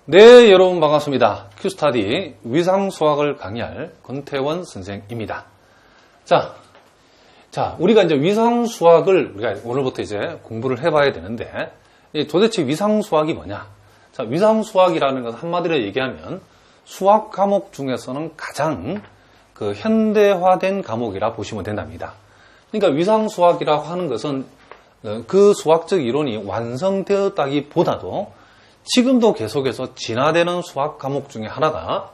네, 여러분 반갑습니다. 큐스타디 위상수학을 강의할 권태원 선생입니다. 자, 우리가 이제 위상수학을 우리가 오늘부터 이제 공부를 해봐야 되는데, 도대체 위상수학이 뭐냐? 자, 위상수학이라는 것은 한마디로 얘기하면 수학 과목 중에서는 가장 현대화된 과목이라 보시면 된답니다. 그러니까 위상수학이라고 하는 것은 그 수학적 이론이 완성되었다기보다도 지금도 계속해서 진화되는 수학 과목 중에 하나가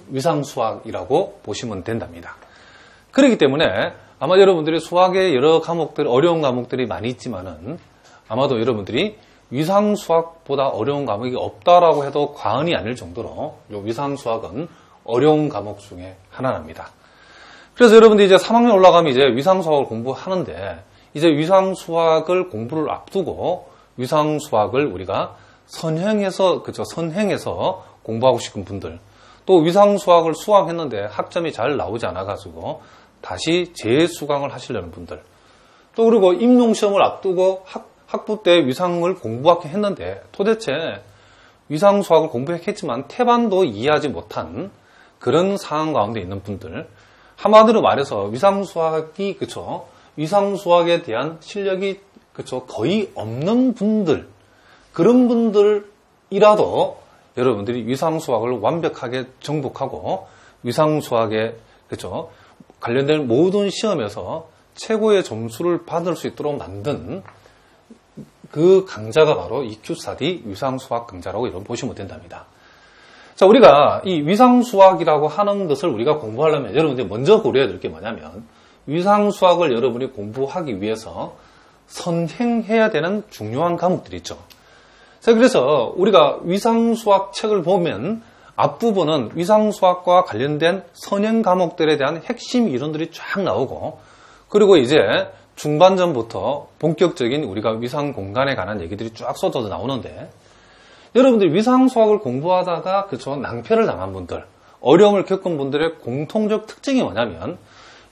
위상수학이라고 보시면 된답니다. 그렇기 때문에 아마 여러분들이 수학의 여러 과목들, 어려운 과목들이 많이 있지만은 아마도 여러분들이 위상수학보다 어려운 과목이 없다라고 해도 과언이 아닐 정도로 위상수학은 어려운 과목 중에 하나랍니다. 그래서 여러분들이 이제 3학년 올라가면 이제 위상수학을 공부하는데, 이제 위상수학을 공부를 앞두고 위상수학을 우리가 선행해서 공부하고 싶은 분들, 또 위상수학을 수강했는데 학점이 잘 나오지 않아가지고 다시 재수강을 하시려는 분들, 또 그리고 임용시험을 앞두고 학부 때 위상을 공부하긴 했는데 도대체 위상수학을 공부했지만 태반도 이해하지 못한 그런 상황 가운데 있는 분들, 한마디로 말해서 위상수학에 대한 실력이 거의 없는 분들, 그런 분들이라도 여러분들이 위상수학을 완벽하게 정복하고 위상수학에 관련된 모든 시험에서 최고의 점수를 받을 수 있도록 만든 그 강좌가 바로 이 큐스타디 위상수학 강좌라고 이렇게 보시면 된답니다. 자, 우리가 이 위상수학이라고 하는 것을 우리가 공부하려면 여러분들이 먼저 고려해야 될 게 뭐냐면, 위상수학을 여러분이 공부하기 위해서 선행해야 되는 중요한 과목들이 있죠. 자, 그래서 우리가 위상수학 책을 보면 앞부분은 위상수학과 관련된 선행 과목들에 대한 핵심 이론들이 쫙 나오고, 그리고 이제 중반전부터 본격적인 우리가 위상 공간에 관한 얘기들이 쫙 쏟아져 나오는데, 여러분들이 위상수학을 공부하다가 낭패를 당한 분들, 어려움을 겪은 분들의 공통적 특징이 뭐냐면,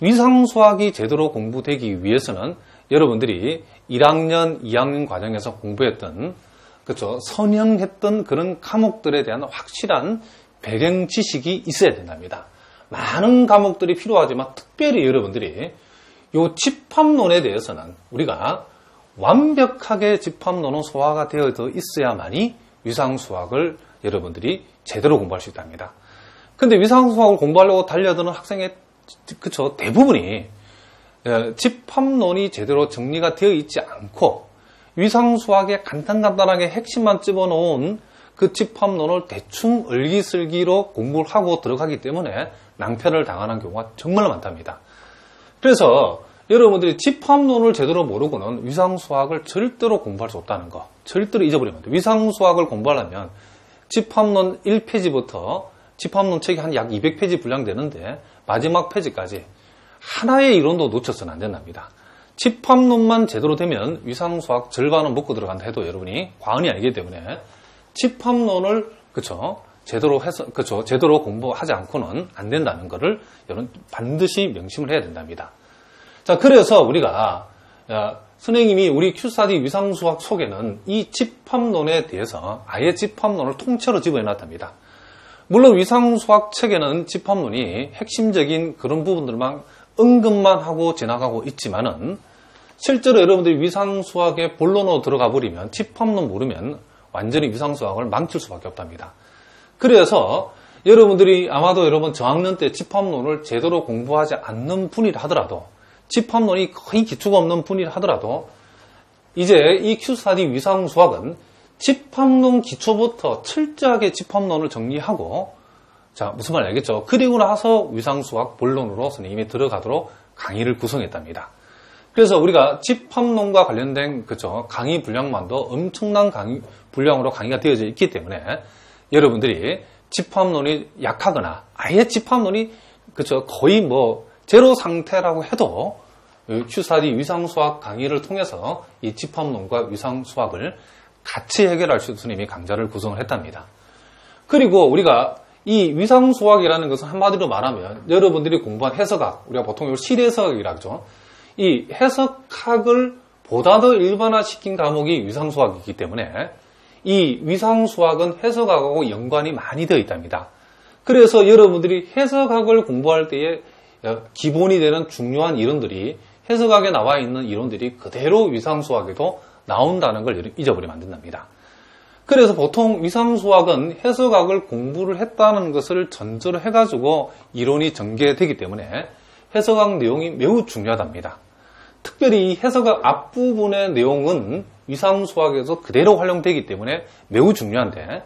위상수학이 제대로 공부되기 위해서는 여러분들이 1학년, 2학년 과정에서 공부했던 선행했던 그런 과목들에 대한 확실한 배경 지식이 있어야 된답니다. 많은 과목들이 필요하지만 특별히 여러분들이 이 집합론에 대해서는 우리가 완벽하게 집합론은 소화가 되어 있어야만이 위상수학을 여러분들이 제대로 공부할 수 있답니다. 근데 위상수학을 공부하려고 달려드는 학생의 대부분이 집합론이 제대로 정리가 되어 있지 않고 위상수학에 간단하게 핵심만 집어넣은 그 집합론을 대충 을기슬기로 공부를 하고 들어가기 때문에 낭패를 당하는 경우가 정말 많답니다. 그래서 여러분들이 집합론을 제대로 모르고는 위상수학을 절대로 공부할 수 없다는 거, 절대로 잊어버리면 안 돼요. 위상수학을 공부하려면 집합론 1페이지부터 집합론 책이 한 약 200페이지 분량되는데 마지막 페이지까지 하나의 이론도 놓쳐서는 안 된답니다. 집합론만 제대로 되면 위상수학 절반은 먹고 들어간다 해도 여러분이 과언이 아니기 때문에 집합론을 제대로 공부하지 않고는 안 된다는 것을 여러분 반드시 명심을 해야 된답니다. 자, 그래서 우리가 선생님이 우리 큐스타디 위상수학 속에는 이 집합론에 대해서 아예 집합론을 통째로 집어넣었답니다. 물론 위상수학 책에는 집합론이 핵심적인 그런 부분들만 언급만 하고 지나가고 있지만은 실제로 여러분들이 위상수학의 본론으로 들어가 버리면 집합론 모르면 완전히 위상수학을 망칠 수밖에 없답니다. 그래서 여러분들이 아마도 여러분 저학년 때 집합론을 제대로 공부하지 않는 분이라 하더라도, 집합론이 거의 기초가 없는 분이라 하더라도 이제 이 큐스타디 위상수학은 집합론 기초부터 철저하게 집합론을 정리하고, 자, 무슨 말인지 알겠죠? 그리고 나서 위상수학 본론으로 선생님이 들어가도록 강의를 구성했답니다. 그래서 우리가 집합론과 관련된 강의 분량만도 엄청난 분량으로 강의가 되어져 있기 때문에 여러분들이 집합론이 약하거나 아예 집합론이 거의 제로 상태라고 해도 큐스타디 위상수학 강의를 통해서 이 집합론과 위상수학을 같이 해결할 수 있는 선생님이 강좌를 구성을 했답니다. 그리고 우리가 이 위상수학이라는 것은 한마디로 말하면 여러분들이 공부한 해석학, 우리가 보통 이걸 실해석학이라고 하죠. 이 해석학을 보다 더 일반화시킨 과목이 위상수학이기 때문에 이 위상수학은 해석학하고 연관이 많이 되어 있답니다. 그래서 여러분들이 해석학을 공부할 때에 기본이 되는 중요한 이론들이 해석학에 나와 있는 이론들이 그대로 위상수학에도 나온다는 걸 잊어버리면 안 된답니다. 그래서 보통 위상수학은 해석학을 공부를 했다는 것을 전제로 해가지고 이론이 전개되기 때문에 해석학 내용이 매우 중요하답니다. 특별히 이 해석학 앞부분의 내용은 위상수학에서 그대로 활용되기 때문에 매우 중요한데,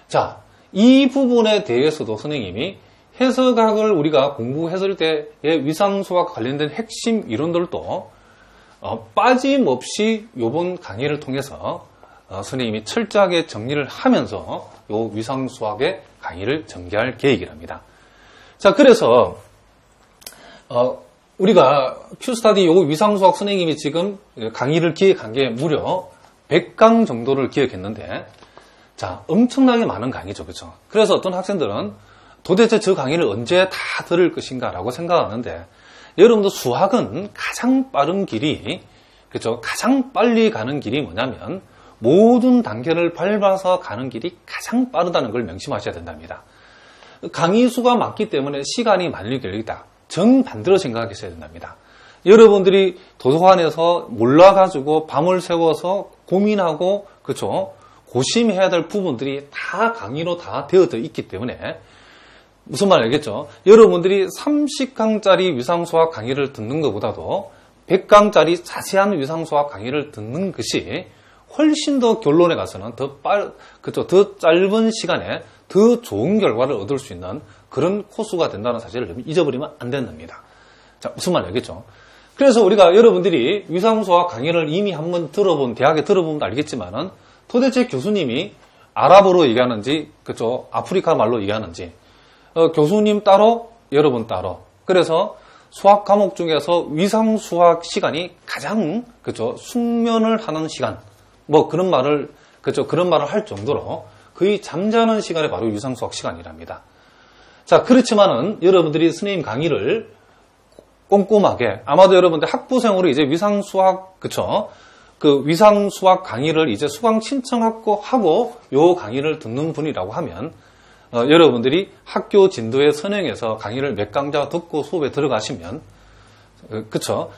자, 이 부분에 대해서도 선생님이 해석학을 우리가 공부했을 때의 위상수학 관련된 핵심 이론들도 빠짐없이 이번 강의를 통해서 선생님이 철저하게 정리를 하면서 이 위상수학의 강의를 전개할 계획이랍니다. 자, 그래서 우리가 Q스타디 요 위상수학 선생님이 지금 강의를 기획한 게 무려 100강 정도를 기획했는데, 자, 엄청나게 많은 강의죠. 그렇죠? 그래서 어떤 학생들은 도대체 저 강의를 언제 다 들을 것인가 라고 생각하는데, 여러분들 수학은 가장 빠른 길이, 그렇죠? 가장 빨리 가는 길이 뭐냐면 모든 단계를 밟아서 가는 길이 가장 빠르다는 걸 명심하셔야 된답니다. 강의 수가 많기 때문에 시간이 많이 걸리다. 정반대로 생각하셔야 된답니다. 여러분들이 도서관에서 몰라가지고 밤을 새워서 고민하고, 그렇죠? 고심해야 될 부분들이 다 강의로 다 되어져 있기 때문에, 무슨 말 알겠죠? 여러분들이 30강짜리 위상수학 강의를 듣는 것보다도 100강짜리 자세한 위상수학 강의를 듣는 것이 훨씬 더 결론에 가서는 그쵸? 더 짧은 시간에 더 좋은 결과를 얻을 수 있는 그런 코스가 된다는 사실을 잊어버리면 안 된답니다. 자, 무슨 말 알겠죠? 그래서 우리가 여러분들이 위상수학 강의를 이미 한번 대학에 들어보면 알겠지만은 도대체 교수님이 아랍어로 얘기하는지, 그쵸? 아프리카 말로 얘기하는지, 교수님 따로, 여러분 따로. 그래서 수학 과목 중에서 위상수학 시간이 가장, 그쵸? 숙면을 하는 시간. 뭐 그런 말을 할 정도로 거의 잠자는 시간이 바로 위상수학 시간이랍니다. 자, 그렇지만은 여러분들이 선생님 강의를 꼼꼼하게, 아마도 여러분들 학부생으로 이제 위상수학, 그쵸? 그 위상수학 강의를 이제 수강 신청하고 요 강의를 듣는 분이라고 하면, 여러분들이 학교 진도에 선행해서 강의를 몇 강자 듣고 수업에 들어가시면, 그쵸?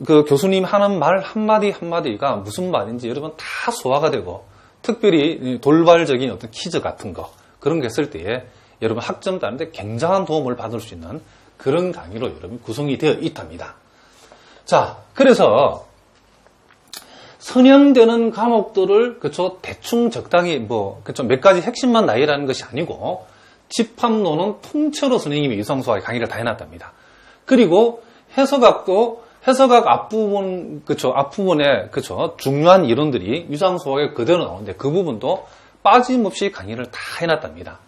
그 교수님 하는 말 한마디가 무슨 말인지 여러분 다 소화가 되고, 특별히 돌발적인 어떤 퀴즈 같은 거, 그런 게 했을 때에 여러분 학점 따는데 굉장한 도움을 받을 수 있는 그런 강의로 여러분 구성이 되어 있답니다. 자, 그래서 선행되는 과목들을, 그쵸, 대충 적당히 그쵸, 몇 가지 핵심만 나열하는 것이 아니고 집합론은 통째로 선생님이 위상수학의 강의를 다 해놨답니다. 그리고 해석학 앞부분, 그쵸, 앞부분에, 그쵸, 중요한 이론들이 위상수학에 그대로 나오는데 그 부분도 빠짐없이 강의를 다 해놨답니다.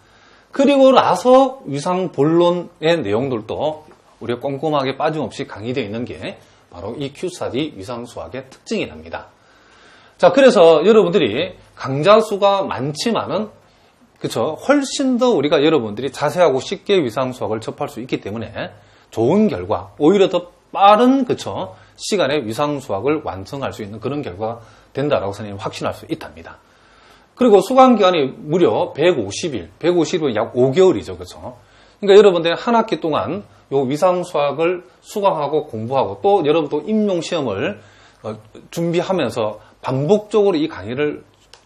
그리고 나서 위상본론의 내용들도 우리가 꼼꼼하게 빠짐없이 강의되어 있는 게 바로 이 Q스타디 위상수학의 특징이랍니다. 자, 그래서 여러분들이 강좌 수가 많지만은, 그쵸, 훨씬 더 우리가 여러분들이 자세하고 쉽게 위상수학을 접할 수 있기 때문에 좋은 결과, 오히려 더 빠른, 그쵸, 시간에 위상수학을 완성할 수 있는 그런 결과가 된다라고 선생님 확신할 수 있답니다. 그리고 수강기간이 무려 150일은 약 5개월이죠. 그쵸? 그러니까 여러분들 한 학기 동안 요 위상수학을 수강하고 공부하고 또 여러분 또 임용시험을 준비하면서 반복적으로 이 강의를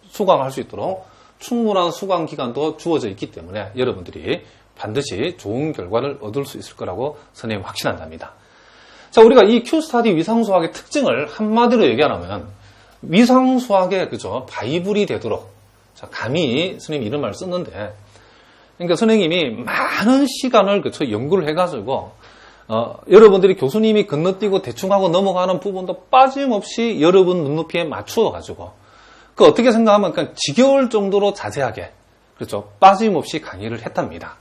수강할 수 있도록 충분한 수강기간도 주어져 있기 때문에 여러분들이 반드시 좋은 결과를 얻을 수 있을 거라고 선생님 확신한답니다. 자, 우리가 이 Q스타디 위상수학의 특징을 한마디로 얘기하면 위상수학의, 그죠, 바이블이 되도록, 자, 감히 선생님 이런 말을 썼는데, 그러니까 선생님이 많은 시간을, 그쵸, 연구를 해가지고 여러분들이 교수님이 건너뛰고 대충 하고 넘어가는 부분도 빠짐없이 여러분 눈높이에 맞추어가지고 그 어떻게 생각하면 그냥 지겨울 정도로 자세하게, 그렇죠, 빠짐없이 강의를 했답니다.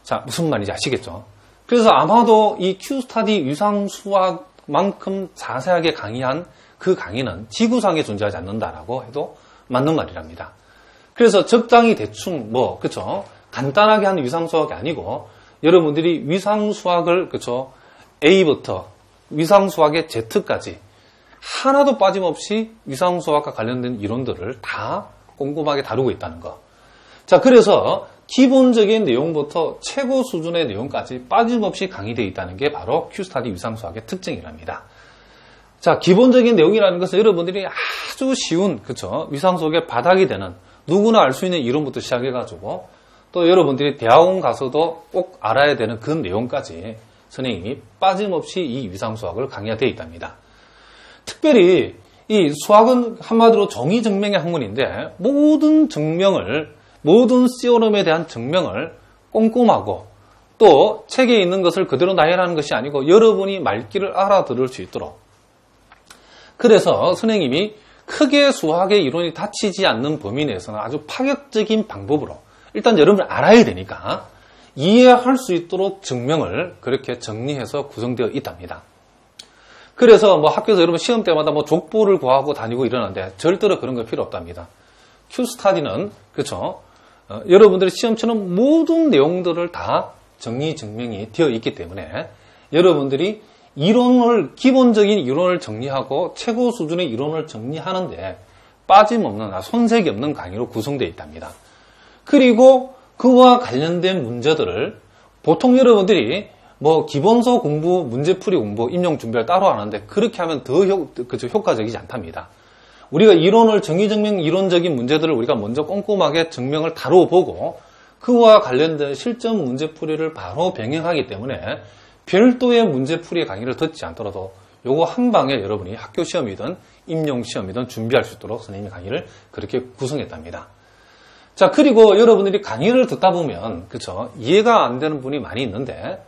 자, 무슨 말인지 아시겠죠? 그래서 아마도 이 Q스타디 위상수학만큼 자세하게 강의한 그 강의는 지구상에 존재하지 않는다라고 해도 맞는 말이랍니다. 그래서 적당히 대충 그쵸, 간단하게 하는 위상수학이 아니고 여러분들이 위상수학을, 그쵸, A부터 위상수학의 Z까지 하나도 빠짐없이 위상수학과 관련된 이론들을 다 꼼꼼하게 다루고 있다는 거. 자, 그래서 기본적인 내용부터 최고 수준의 내용까지 빠짐없이 강의되어 있다는 게 바로 큐스타디 위상수학의 특징이랍니다. 자, 기본적인 내용이라는 것은 여러분들이 아주 쉬운, 그쵸? 위상수학의 바닥이 되는 누구나 알 수 있는 이론부터 시작해가지고 또 여러분들이 대학원 가서도 꼭 알아야 되는 그 내용까지 선생님이 빠짐없이 이 위상수학을 강의가 되어 있답니다. 특별히 이 수학은 한마디로 정의증명의 학문인데 모든 시오럼에 대한 증명을 꼼꼼하고 또 책에 있는 것을 그대로 나열하는 것이 아니고 여러분이 말귀를 알아들을 수 있도록, 그래서 선생님이 크게 수학의 이론이 다치지 않는 범위 내에서는 아주 파격적인 방법으로 일단 여러분이 알아야 되니까 이해할 수 있도록 증명을 그렇게 정리해서 구성되어 있답니다. 그래서 뭐 학교에서 여러분 시험 때마다 뭐 족보를 구하고 다니고 이러는데 절대로 그런 거 필요 없답니다. 큐스타디는, 그렇죠? 여러분들이 시험처럼 모든 내용들을 다 정리 증명이 되어 있기 때문에 여러분들이 기본적인 이론을 정리하고 최고 수준의 이론을 정리하는데 빠짐없는, 손색이 없는 강의로 구성되어 있답니다. 그리고 그와 관련된 문제들을 보통 여러분들이 뭐 기본서 공부, 문제풀이 공부, 임용 준비를 따로 하는데 그렇게 하면 더 효과적이지 않답니다. 우리가 정의증명 이론적인 문제들을 우리가 먼저 꼼꼼하게 증명을 다뤄보고 그와 관련된 실전 문제풀이를 바로 병행하기 때문에 별도의 문제풀이 강의를 듣지 않더라도 요거 한 방에 여러분이 학교 시험이든 임용 시험이든 준비할 수 있도록 선생님이 강의를 그렇게 구성했답니다. 자, 그리고 여러분들이 강의를 듣다 보면, 그쵸, 이해가 안 되는 분이 많이 있는데,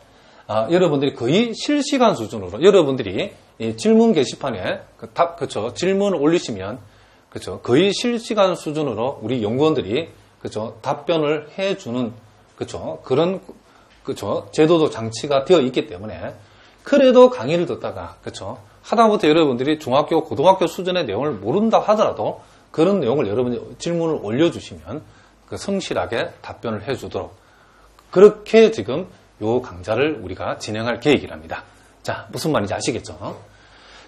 여러분들이 거의 실시간 수준으로, 여러분들이 이 질문 게시판에 그쵸, 질문을 올리시면, 그쵸, 거의 실시간 수준으로 우리 연구원들이, 그쵸, 답변을 해주는, 그쵸, 그런, 그쵸, 제도도 장치가 되어 있기 때문에, 그래도 강의를 듣다가, 그쵸, 하다못해 여러분들이 중학교, 고등학교 수준의 내용을 모른다 하더라도, 그런 내용을 여러분이 질문을 올려주시면 성실하게 답변을 해주도록 그렇게 지금 요 강좌를 우리가 진행할 계획이랍니다. 자, 무슨 말인지 아시겠죠?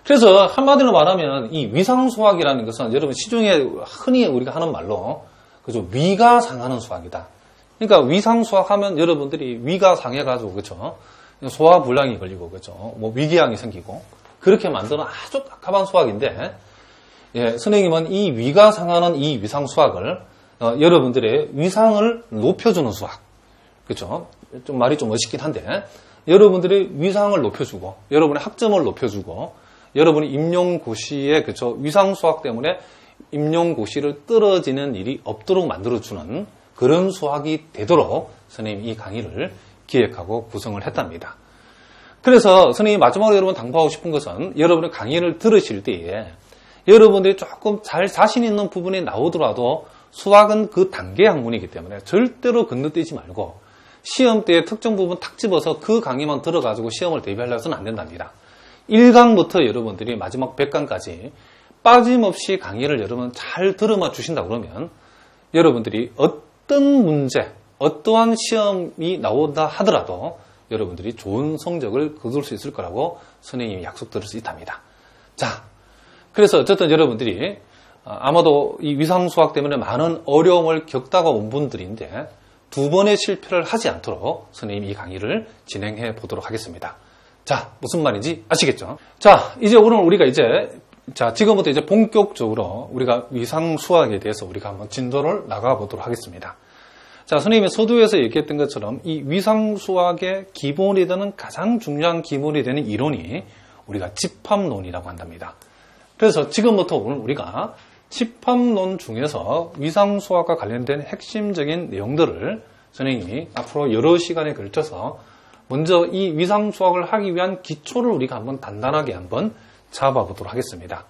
그래서 한마디로 말하면 이 위상수학이라는 것은 여러분 시중에 흔히 우리가 하는 말로 그죠, 위가 상하는 수학이다. 그러니까 위상수학 하면 여러분들이 위가 상해가지고 그죠, 소화불량이 걸리고 그죠, 뭐 위궤양이 생기고 그렇게 만드는 아주 깝깝한 수학인데, 예, 선생님은 이 위가 상하는 이 위상수학을 여러분들의 위상을 높여주는 수학, 그렇죠? 좀 말이 좀 멋있긴 한데 여러분들의 위상을 높여주고 여러분의 학점을 높여주고 여러분의 임용고시에 그렇죠? 위상수학 때문에 임용고시를 떨어지는 일이 없도록 만들어주는 그런 수학이 되도록 선생님이 이 강의를 기획하고 구성을 했답니다. 그래서 선생님이 마지막으로 여러분 당부하고 싶은 것은 여러분의 강의를 들으실 때에 여러분들이 조금 잘 자신 있는 부분이 나오더라도 수학은 그 단계 학문이기 때문에 절대로 건너뛰지 말고 시험 때에 특정 부분 탁 집어서 그 강의만 들어가지고 시험을 대비하려고 해서는 안 된답니다. 1강부터 여러분들이 마지막 100강까지 빠짐없이 강의를 여러분 잘 들어만 주신다 그러면 여러분들이 어떤 문제, 어떠한 시험이 나온다 하더라도 여러분들이 좋은 성적을 거둘 수 있을 거라고 선생님이 약속드릴 수 있답니다. 자, 그래서 어쨌든 여러분들이 아마도 이 위상수학 때문에 많은 어려움을 겪다가 온 분들인데 두 번의 실패를 하지 않도록 선생님이 이 강의를 진행해 보도록 하겠습니다. 자, 무슨 말인지 아시겠죠? 자, 이제 오늘 우리가 지금부터 이제 본격적으로 우리가 위상수학에 대해서 우리가 한번 진도를 나가 보도록 하겠습니다. 자, 선생님이 서두에서 얘기했던 것처럼 이 위상수학의 기본이 되는 가장 중요한 기본이 되는 이론이 우리가 집합론이라고 한답니다. 그래서 지금부터 오늘 우리가 집합론 중에서 위상수학과 관련된 핵심적인 내용들을 선생님이 앞으로 여러 시간에 걸쳐서 먼저 이 위상수학을 하기 위한 기초를 우리가 한번 단단하게 한번 잡아보도록 하겠습니다.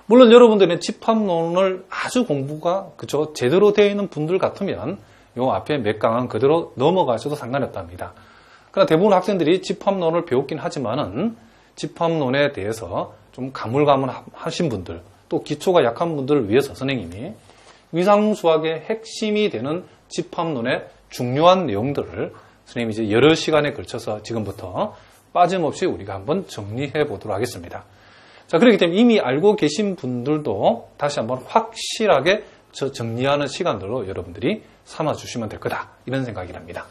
물론 여러분들은 집합론을 아주 공부가 그쵸 제대로 되어 있는 분들 같으면 요 앞에 몇 강은 그대로 넘어가셔도 상관이 없답니다. 그러나 대부분 학생들이 집합론을 배웠긴 하지만은 집합론에 대해서 좀 가물가물하신 분들, 또 기초가 약한 분들을 위해서 선생님이 위상수학의 핵심이 되는 집합론의 중요한 내용들을 선생님이 이제 여러 시간에 걸쳐서 지금부터 빠짐없이 우리가 한번 정리해 보도록 하겠습니다. 자, 그렇기 때문에 이미 알고 계신 분들도 다시 한번 확실하게 정리하는 시간들로 여러분들이 삼아주시면 될 거다. 이런 생각이랍니다.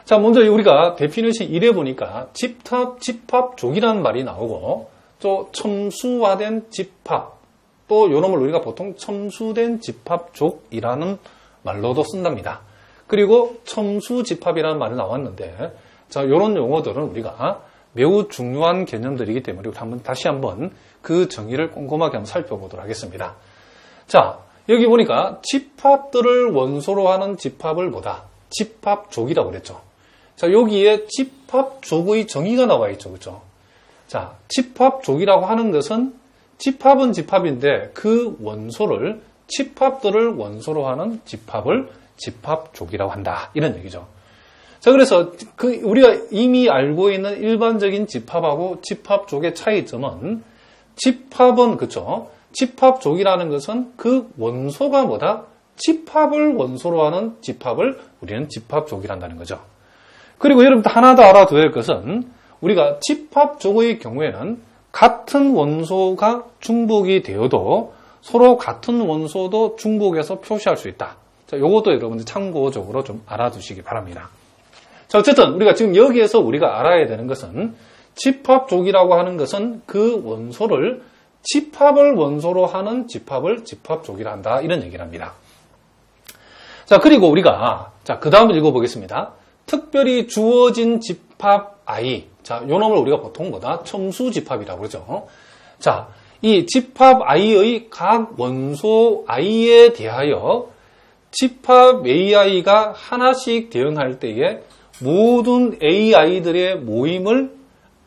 자, 먼저 우리가 데피니션 1에 보니까 집합족이라는 말이 나오고 또 첨수화된 집합, 또 이놈을 우리가 보통 첨수된 집합족이라는 말로도 쓴답니다. 그리고 첨수집합이라는 말이 나왔는데, 자, 이런 용어들은 우리가 매우 중요한 개념들이기 때문에 우리 다시 한번 그 정의를 꼼꼼하게 한번 살펴보도록 하겠습니다. 자, 여기 보니까 집합들을 원소로 하는 집합을 뭐다? 집합족이라고 그랬죠. 자, 여기에 집합족의 정의가 나와 있죠. 그렇죠? 자, 집합족이라고 하는 것은 집합은 집합인데 그 원소를, 집합들을 원소로 하는 집합을 집합족이라고 한다. 이런 얘기죠. 자, 그래서 우리가 이미 알고 있는 일반적인 집합하고 집합족의 차이점은, 집합은 그렇죠. 집합족이라는 것은 그 원소가 뭐다? 집합을 원소로 하는 집합을 우리는 집합족이란다는 거죠. 그리고 여러분들 하나 더 알아둬야 할 것은, 우리가 집합족의 경우에는 같은 원소가 중복이 되어도 서로 같은 원소도 중복해서 표시할 수 있다. 자, 요것도 여러분들 참고적으로 좀 알아두시기 바랍니다. 자, 어쨌든 우리가 지금 여기에서 우리가 알아야 되는 것은, 집합족이라고 하는 것은 그 원소를, 집합을 원소로 하는 집합을 집합족이라 한다. 이런 얘기를 합니다. 자, 그리고 우리가, 자, 그 다음을 읽어보겠습니다. 특별히 주어진 집합 I. 자, 요 놈을 우리가 보통 뭐다? 첨수집합이라고 그러죠. 자, 이 집합 I의 각 원소 I에 대하여 집합 AI가 하나씩 대응할 때에 모든 AI들의 모임을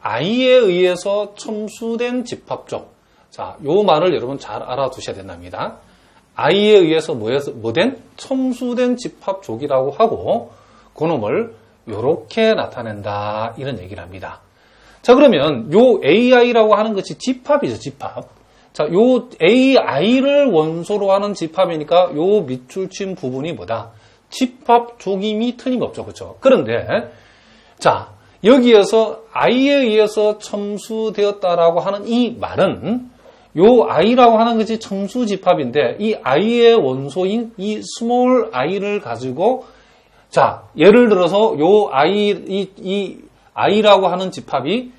I에 의해서 첨수된 집합족. 자, 요 말을 여러분 잘 알아두셔야 된답니다. I에 의해서 뭐된? 첨수된 집합족이라고 하고, 그놈을 요렇게 나타낸다. 이런 얘기를 합니다. 자, 그러면 요 AI라고 하는 것이 집합이죠, 집합. 자, 요 AI를 원소로 하는 집합이니까 요 밑줄 친 부분이 뭐다? 집합족임이 틀림없죠. 그렇죠? 그런데 자, 여기에서 I에 의해서 첨수되었다라고 하는 이 말은, 요 I라고 하는 것이 첨수 집합인데, 이 I의 원소인 이 스몰 i를 가지고, 자, 예를 들어서 요 이 I라고 하는 집합이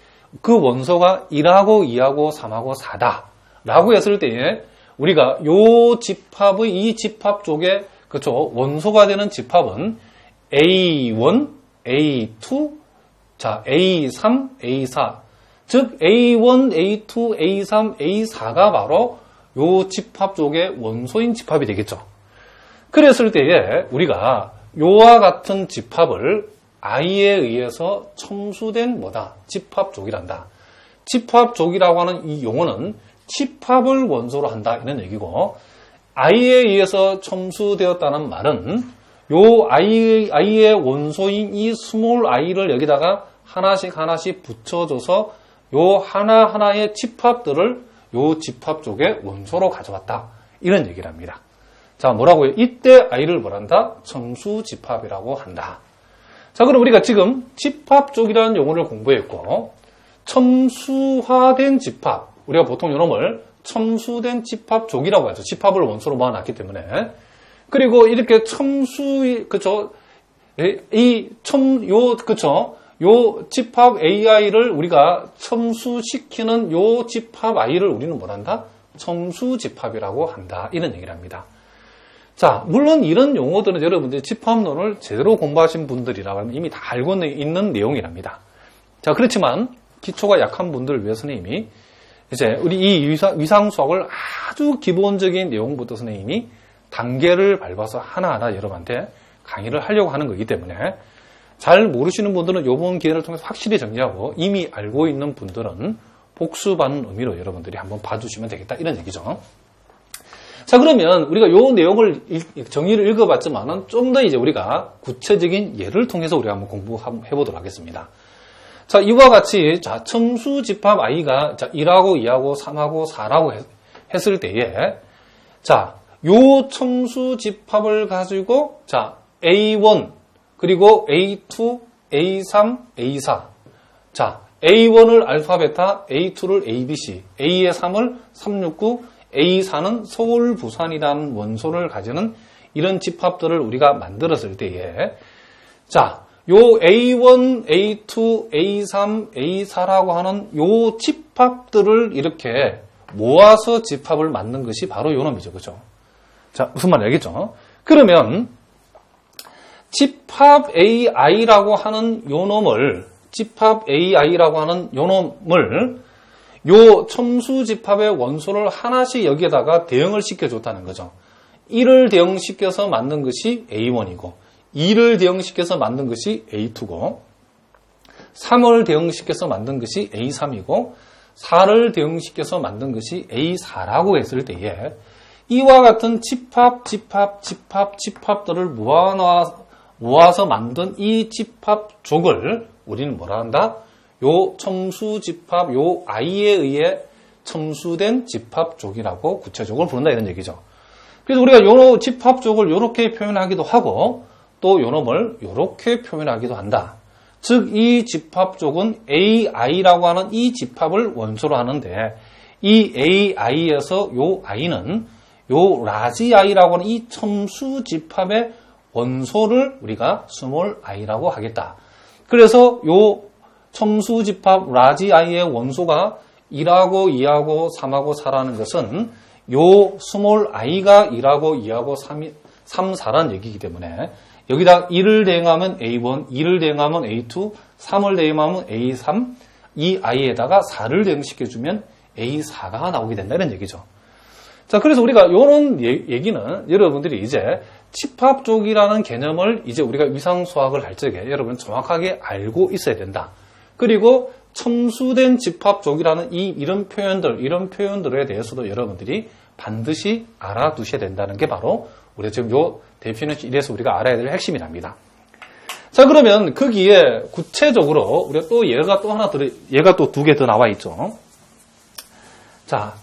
그 원소가 1하고 2하고 3하고 4다 라고 했을 때에, 우리가 요 집합의 이 집합 쪽에, 그렇죠, 원소가 되는 집합은 A1, A2, 자, A3, A4, 즉 A1, A2, A3, A4가 바로 요 집합 쪽의 원소인 집합이 되겠죠. 그랬을 때에 우리가 요와 같은 집합을 I에 의해서 첨수된 뭐다? 집합족이란다. 집합족이라고 하는 이 용어는 집합을 원소로 한다. 이런 얘기고, I에 의해서 첨수되었다는 말은 요 I의 원소인 이 스몰 i를 여기다가 하나씩 붙여줘서 요 하나하나의 집합들을 요 집합족의 원소로 가져왔다. 이런 얘기를 합니다. 자, 뭐라고요? 이때 I를 뭐란다? 첨수집합이라고 한다. 자, 그럼 우리가 지금 집합족이라는 용어를 공부했고, 첨수화된 집합, 우리가 보통 이놈을 첨수된 집합족이라고 하죠. 집합을 원소로 모아놨기 때문에. 그리고 이렇게 그쵸? 그쵸? 요 집합 AI를 우리가 첨수시키는 요 집합 I를 우리는 뭐란다? 첨수집합이라고 한다. 이런 얘기를 합니다. 자, 물론 이런 용어들은 여러분들이 집합론을 제대로 공부하신 분들이라면 이미 다 알고 있는 내용이랍니다. 자, 그렇지만 기초가 약한 분들을 위해서는 이미 이제 우리 이 위상수학을 아주 기본적인 내용부터 선생님이 단계를 밟아서 하나하나 여러분한테 강의를 하려고 하는 거기 때문에, 잘 모르시는 분들은 이번 기회를 통해서 확실히 정리하고, 이미 알고 있는 분들은 복습하는 의미로 여러분들이 한번 봐주시면 되겠다. 이런 얘기죠. 자, 그러면 우리가 요 내용을 정의를 읽어봤지만은 좀 더 이제 우리가 구체적인 예를 통해서 우리가 한번 공부해 보도록 하겠습니다. 자, 이와 같이, 자, 첨수 집합 I가, 자, 1하고 2하고 3하고 4라고 했을 때에, 자, 요 첨수 집합을 가지고, 자, A1, 그리고 A2, A3, A4. 자, A1을 알파, 베타, A2를 ABC, A의 3을 369, A4는 서울, 부산이라는 원소를 가지는 이런 집합들을 우리가 만들었을 때에 자, 요 A1, A2, A3, A4라고 하는 요 집합들을 이렇게 모아서 집합을 만든 것이 바로 요 놈이죠. 그죠? 자, 무슨 말인지 알겠죠? 그러면 집합 AI라고 하는 요 놈을 집합 AI라고 하는 요 놈을 요 첨수 집합의 원소를 하나씩 여기에다가 대응을 시켜줬다는 거죠. 1을 대응시켜서 만든 것이 A1이고 2를 대응시켜서 만든 것이 A2고 3을 대응시켜서 만든 것이 A3이고 4를 대응시켜서 만든 것이 A4라고 했을 때에 이와 같은 집합들을 모아서 만든 이 집합족을 우리는 뭐라 한다? 요 첨수 집합, 요 I에 의해 첨수된 집합족이라고 구체적으로 부른다 이런 얘기죠. 그래서 우리가 요 집합족을 이렇게 표현하기도 하고 또 요 놈을 이렇게 표현하기도 한다. 즉 이 집합족은 AI라고 하는 이 집합을 원소로 하는데 이 AI에서 요 I는 요 라지 I라고 하는 이 첨수 집합의 원소를 우리가 스몰 i라고 하겠다. 그래서 요 첨수 집합 라지 i의 원소가 1하고 2하고 3하고 4라는 것은 요 스몰 i가 1하고 2하고 3, 4라는 얘기이기 때문에 여기다 1을 대응하면 A1, 2를 대응하면 A2, 3을 대응하면 A3, 이 i에다가 4를 대응시켜주면 A4가 나오게 된다는 얘기죠. 자, 그래서 우리가 이런 얘기는 여러분들이 이제 집합족이라는 개념을 이제 우리가 위상수학을 할 적에 여러분 정확하게 알고 있어야 된다. 그리고 첨수된 집합족이라는 이런 표현들에 대해서도 여러분들이 반드시 알아두셔야 된다는 게 바로 우리가 지금 요 데피니션 1에서 우리가 알아야 될 핵심이랍니다. 자, 그러면 거기에 구체적으로 우리가 또 얘가 또 두 개 더 나와 있죠. 자,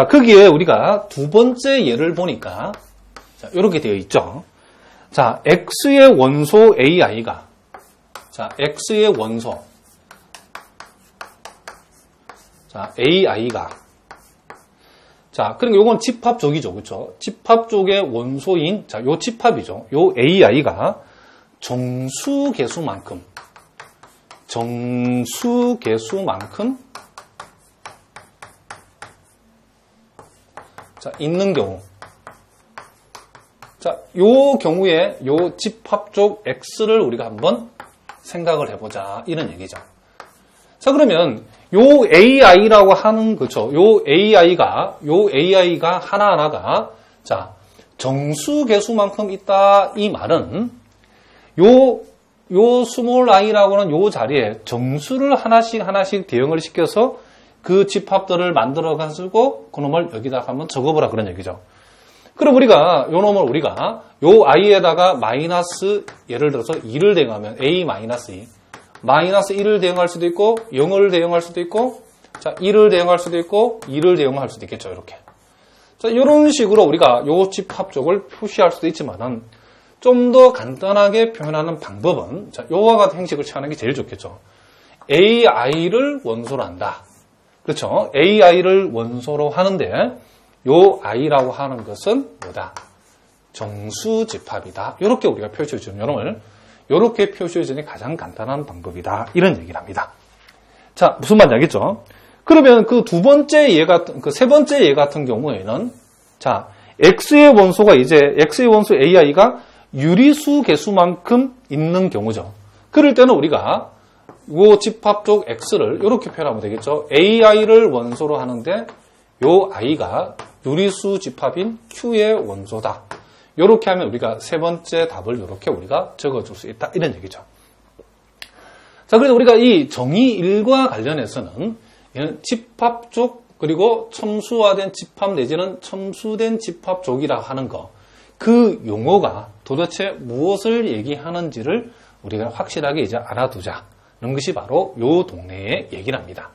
거기에 우리가 두 번째 예를 보니까, 자, 이렇게 되어 있죠. 자, X의 원소 AI가, 자, X의 원소, 자, AI가, 자, 그러니까 요건 집합족이죠. 그쵸? 집합족의 원소인, 자, 요 집합이죠. 요 AI가 정수개수만큼, 자, 있는 경우. 자, 요 경우에 요 집합족 X를 우리가 한번 생각을 해보자. 이런 얘기죠. 자, 그러면 요 AI라고 하는, 그렇죠. 요 AI가 하나하나가, 자, 정수개수만큼 있다. 이 말은 요 스몰 i라고 하는 요 자리에 정수를 하나씩 대응을 시켜서 그 집합들을 만들어가지고 그놈을 여기다 한번 적어보라 그런 얘기죠. 그럼 우리가 요 놈을 우리가 요 i에다가 마이너스 예를 들어서 2를 대응하면 a-2 마이너스 1을 대응할 수도 있고 0을 대응할 수도 있고 자 1을 대응할 수도 있고 2를 대응할 수도 있겠죠. 이렇게. 자, 이런 식으로 우리가 요 집합족을 표시할 수도 있지만은 좀 더 간단하게 표현하는 방법은 자, 요와 같은 형식을 취하는 게 제일 좋겠죠. AI를 원소로 한다. 그렇죠? AI를 원소로 하는데 요 I라고 하는 것은 뭐다? 정수집합이다. 이렇게 우리가 표시해주는 요놈을 이렇게 표시해주는 가장 간단한 방법이다. 이런 얘기를 합니다. 자, 무슨 말인지 알겠죠? 그러면 그 두 번째 예 같은, 그 세 번째 예 같은 경우에는 자, X의 원소 AI가 유리수 개수만큼 있는 경우죠. 그럴 때는 우리가 요 집합족 X를 이렇게 표현하면 되겠죠. AI를 원소로 하는데 요 I가 유리수 집합인 Q의 원소다. 이렇게 하면 우리가 세 번째 답을 이렇게 우리가 적어줄 수 있다. 이런 얘기죠. 자, 그래서 우리가 이 정의 1과 관련해서는 집합족 그리고 첨수화된 집합 내지는 첨수된 집합족이라 하는 거, 그 용어가 도대체 무엇을 얘기하는지를 우리가 확실하게 이제 알아두자. 이런 것이 바로 요 동네의 얘기랍니다.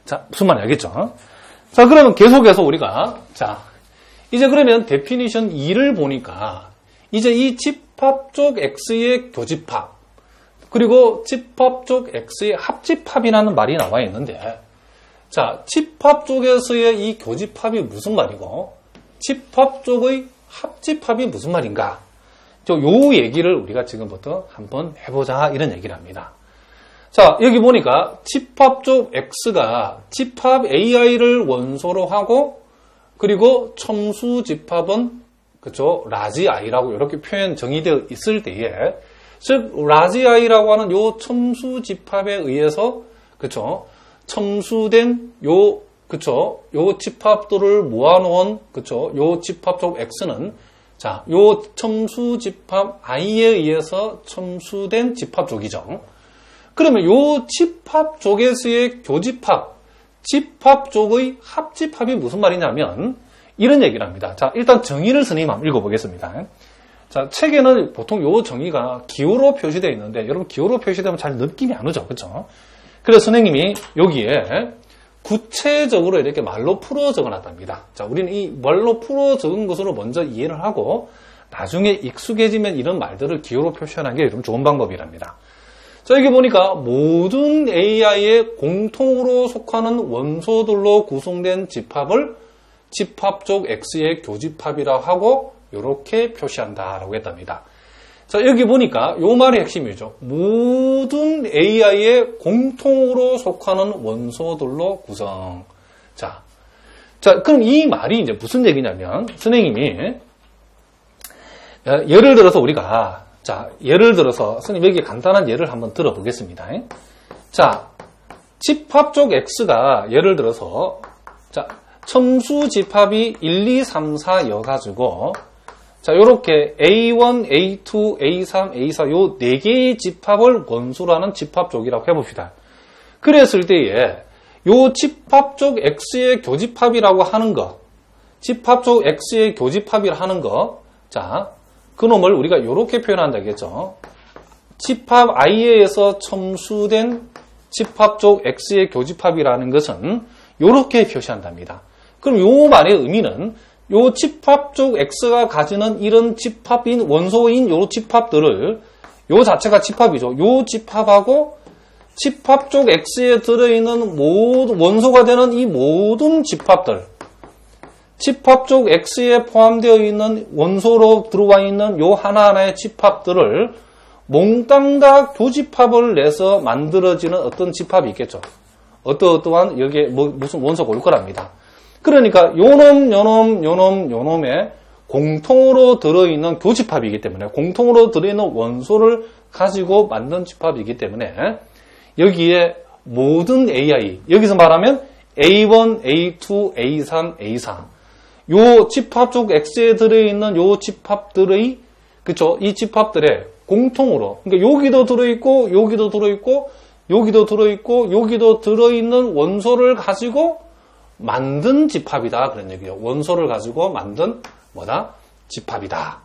자, 무슨 말인지 알겠죠? 자, 그러면 계속해서 우리가, 자, 이제 그러면 데피니션 2를 보니까, 이제 이 집합족 X의 교집합, 그리고 집합족 X의 합집합이라는 말이 나와 있는데, 자, 집합 쪽에서의 이 교집합이 무슨 말이고, 집합 쪽의 합집합이 무슨 말인가? 요 얘기를 우리가 지금부터 한번 해보자, 이런 얘기를 합니다. 자, 여기 보니까 집합 쪽 X가 집합 AI를 원소로 하고, 그리고 첨수 집합은, 그쵸, 라지 I라고 이렇게 표현 정의되어 있을 때에, 즉, 라지 I라고 하는 요 첨수 집합에 의해서, 그쵸, 첨수된 요 집합들을 모아놓은, 그쵸, 요 집합 쪽 X는, 자, 요 첨수 집합 I에 의해서 첨수된 집합 쪽이죠. 그러면 요 집합 쪽에서의 교집합, 집합 쪽의 합집합이 무슨 말이냐면, 이런 얘기를 합니다. 자, 일단 정의를 선생님 한번 읽어보겠습니다. 자, 책에는 보통 요 정의가 기호로 표시되어 있는데, 여러분 기호로 표시되면 잘 느낌이 안 오죠. 그쵸? 그래서 선생님이 여기에 구체적으로 이렇게 말로 풀어 적어놨답니다. 자, 우리는 이 말로 풀어 적은 것으로 먼저 이해를 하고 나중에 익숙해지면 이런 말들을 기호로 표시하는 게 좀 좋은 방법이랍니다. 자, 여기 보니까 모든 AI에 공통으로 속하는 원소들로 구성된 집합을 집합 쪽 X의 교집합이라 하고 이렇게 표시한다라고 했답니다. 자, 여기 보니까 요 말의 핵심이죠. 모든 AI에 공통으로 속하는 원소들로 구성. 자, 그럼 이 말이 이제 무슨 얘기냐면, 선생님이, 예를 들어서 우리가, 자, 예를 들어서, 선생님 여기 간단한 예를 한번 들어보겠습니다. 자, 집합 쪽 X가 예를 들어서, 자, 첨수 집합이 1, 2, 3, 4 여가지고, 자, 요렇게 A1, A2, A3, A4 요 4개의 집합을 원소로 하는 집합 쪽이라고 해봅시다. 그랬을 때에 요 집합 쪽 X의 교집합이라고 하는 거, 집합 쪽 X의 교집합이라 하는 거, 자, 그놈을 우리가 요렇게 표현한다겠죠. 집합 I에 의해서 첨수된 집합 쪽 X의 교집합이라는 것은 요렇게 표시한답니다. 그럼 요 말의 의미는 요 집합 쪽 X가 가지는 이런 집합인, 원소인 요 집합들을, 요 자체가 집합이죠. 요 집합하고 집합 쪽 X에 들어있는 모든, 원소가 되는 이 모든 집합들, 집합 쪽 X에 포함되어 있는 원소로 들어와 있는 요 하나하나의 집합들을 몽땅 다 교집합을 내서 만들어지는 어떤 집합이 있겠죠. 어떠한 여기에 무슨 원소가 올 거랍니다. 그러니까 요놈의 공통으로 들어있는 교집합이기 때문에, 공통으로 들어있는 원소를 가지고 만든 집합이기 때문에 여기에 모든 AI, 여기서 말하면 A1, A2, A3, A4 요 집합 쪽 X에 들어있는 요 집합들의, 그쵸, 이 집합들의 공통으로, 그러니까 여기도 들어있고 여기도 들어있고 여기도 들어있고 여기도 들어있는 원소를 가지고 만든 집합이다, 그런 얘기예요. 원소를 가지고 만든 뭐다? 집합이다.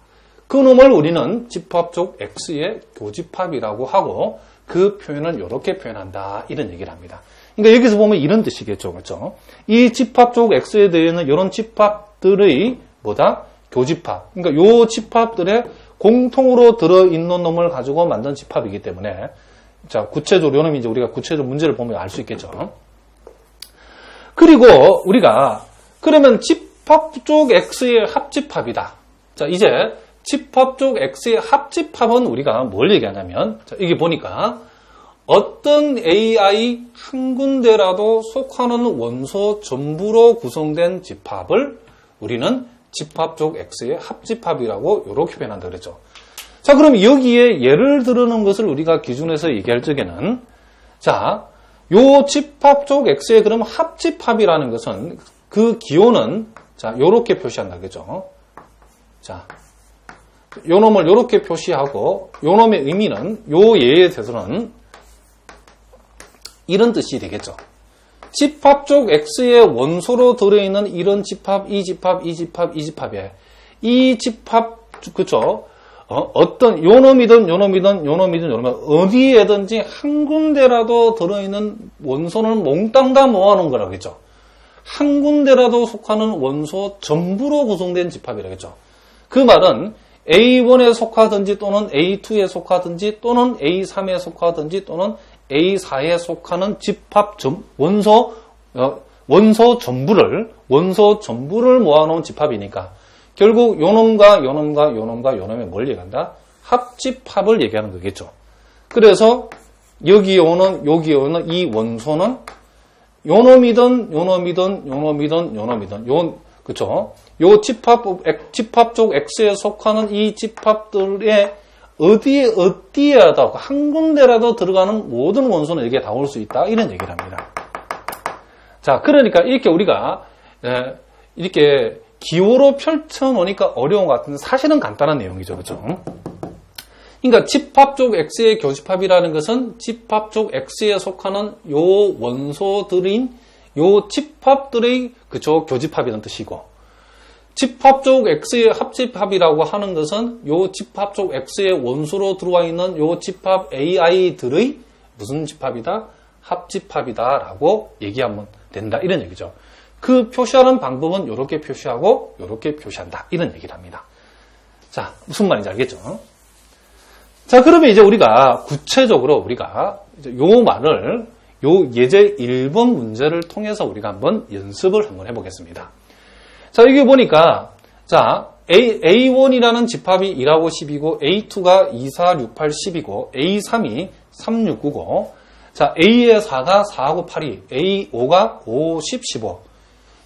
그 놈을 우리는 집합 쪽 X의 교집합이라고 하고 그 표현을 이렇게 표현한다, 이런 얘기를 합니다. 그러니까 여기서 보면 이런 뜻이겠죠, 그렇죠? 이 집합 쪽 X에 대해서는 이런 집합들의 뭐다? 교집합. 그러니까 요 집합들의 공통으로 들어있는 놈을 가지고 만든 집합이기 때문에, 자, 구체적으로 요놈이 이제 우리가 구체적으로 문제를 보면 알 수 있겠죠. 그리고 우리가 그러면 집합 쪽 X의 합집합이다. 자, 이제 집합 쪽 X의 합집합은 우리가 뭘 얘기하냐면, 자, 여기 보니까 어떤 AI 한 군데라도 속하는 원소 전부로 구성된 집합을 우리는 집합 쪽 X의 합집합이라고 이렇게 표현한다 그랬죠. 자, 그럼 여기에 예를 들어놓은 것을 우리가 기준에서 얘기할 적에는, 자, 요 집합 쪽 X의 그럼 합집합이라는 것은 그 기호는, 자, 요렇게 표시한다 그죠? 자, 요 놈을 요렇게 표시하고 요 놈의 의미는 요 예에 대해서는 이런 뜻이 되겠죠. 집합 쪽 X의 원소로 들어있는 이런 집합, 이 집합, 이 집합, 이 집합에 이 집합, 그쵸? 어떤 요놈이든 어디에든지 한 군데라도 들어있는 원소는 몽땅 다 모아놓은 거라겠죠. 한 군데라도 속하는 원소 전부로 구성된 집합이라겠죠. 그 말은 A1에 속하든지 또는 A2에 속하든지 또는 A3에 속하든지 또는 A4에 속하는 집합 원소, 원소 전부를 모아놓은 집합이니까 결국 요놈과 요놈과 요놈과 요놈의 뭘 얘기한다? 합집합을 얘기하는 거겠죠. 그래서 여기에 오는 이 원소는 요놈이든 그쵸? 요 집합 쪽 X에 속하는 이 집합들의 어디에라도 한 군데라도 들어가는 모든 원소는 여기에 다 올 수 있다. 이런 얘기를 합니다. 자, 그러니까 이렇게 우리가 이렇게 기호로 펼쳐놓으니까 어려운 것 같은데 사실은 간단한 내용이죠. 그렇죠? 그러니까 집합 쪽 X의 교집합이라는 것은 집합 쪽 X에 속하는 요 원소들인 요 집합들의 그쵸 교집합이라는 뜻이고, 집합 쪽 X의 합집합이라고 하는 것은 요 집합 쪽 X의 원소로 들어와 있는 요 집합 AI들의 무슨 집합이다? 합집합이다라고 얘기하면 된다. 이런 얘기죠. 그 표시하는 방법은 이렇게 표시하고 이렇게 표시한다. 이런 얘기를 합니다. 자, 무슨 말인지 알겠죠? 자, 그러면 이제 우리가 구체적으로 우리가 요 말을 요 예제 1번 문제를 통해서 우리가 한번 연습을 한번 해보겠습니다. 자, 여기 보니까 자, A1이라는 집합이 2하고 10이고 A2가 2, 4, 6, 8, 10이고 A3이 3, 6, 9고 자, A의 4가 4하고 8이 A5가 5, 10, 15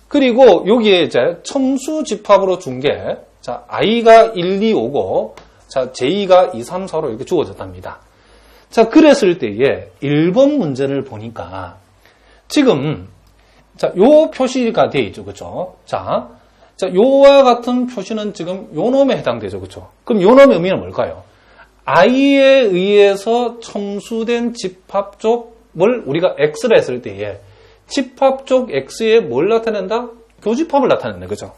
그리고 여기에 이제 첨수 집합으로 준 게 자, I가 1, 2, 5고 자, J가 2, 3, 4로 이렇게 주어졌답니다. 자, 그랬을 때에 1번 문제를 보니까 지금 자, 요 표시가 되어 있죠. 그렇죠? 자, 요와 같은 표시는 지금 요 놈에 해당되죠. 그렇죠? 그럼 요 놈의 의미는 뭘까요? I에 의해서 첨수된 집합 쪽을 우리가 X라 했을 때에 집합 쪽 X에 뭘 나타낸다? 교집합을 나타낸다. 그죠?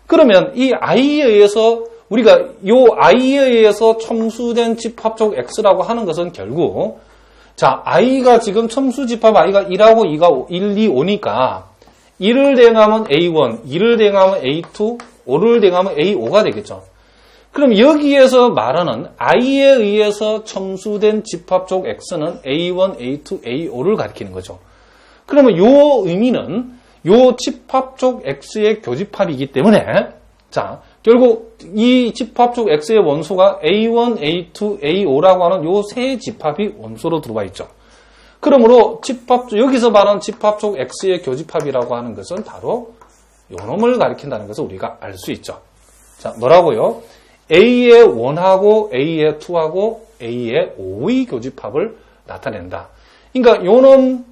그러면 이 I에 의해서 우리가 요 I에 의해서 첨수된 집합 쪽 X라고 하는 것은 결국 자, I가 지금 첨수 집합 I가 1하고 2가 1, 2, 5니까 1을 대응하면 A1, 2를 대응하면 A2, 5를 대응하면 A5가 되겠죠. 그럼 여기에서 말하는 I에 의해서 첨수된 집합 쪽 X는 A1, A2, A5를 가리키는 거죠. 그러면 요 의미는 요 집합 쪽 X의 교집합이기 때문에 자, 결국 이 집합 쪽 X의 원소가 A1, A2, A5라고 하는 요 세 집합이 원소로 들어와 있죠. 그러므로 여기서 말하는 집합 쪽 X의 교집합이라고 하는 것은 바로 요 놈을 가리킨다는 것을 우리가 알 수 있죠. 자, 뭐라고요? A의 1하고 A의 2하고 A의 5의 교집합을 나타낸다. 그러니까 요놈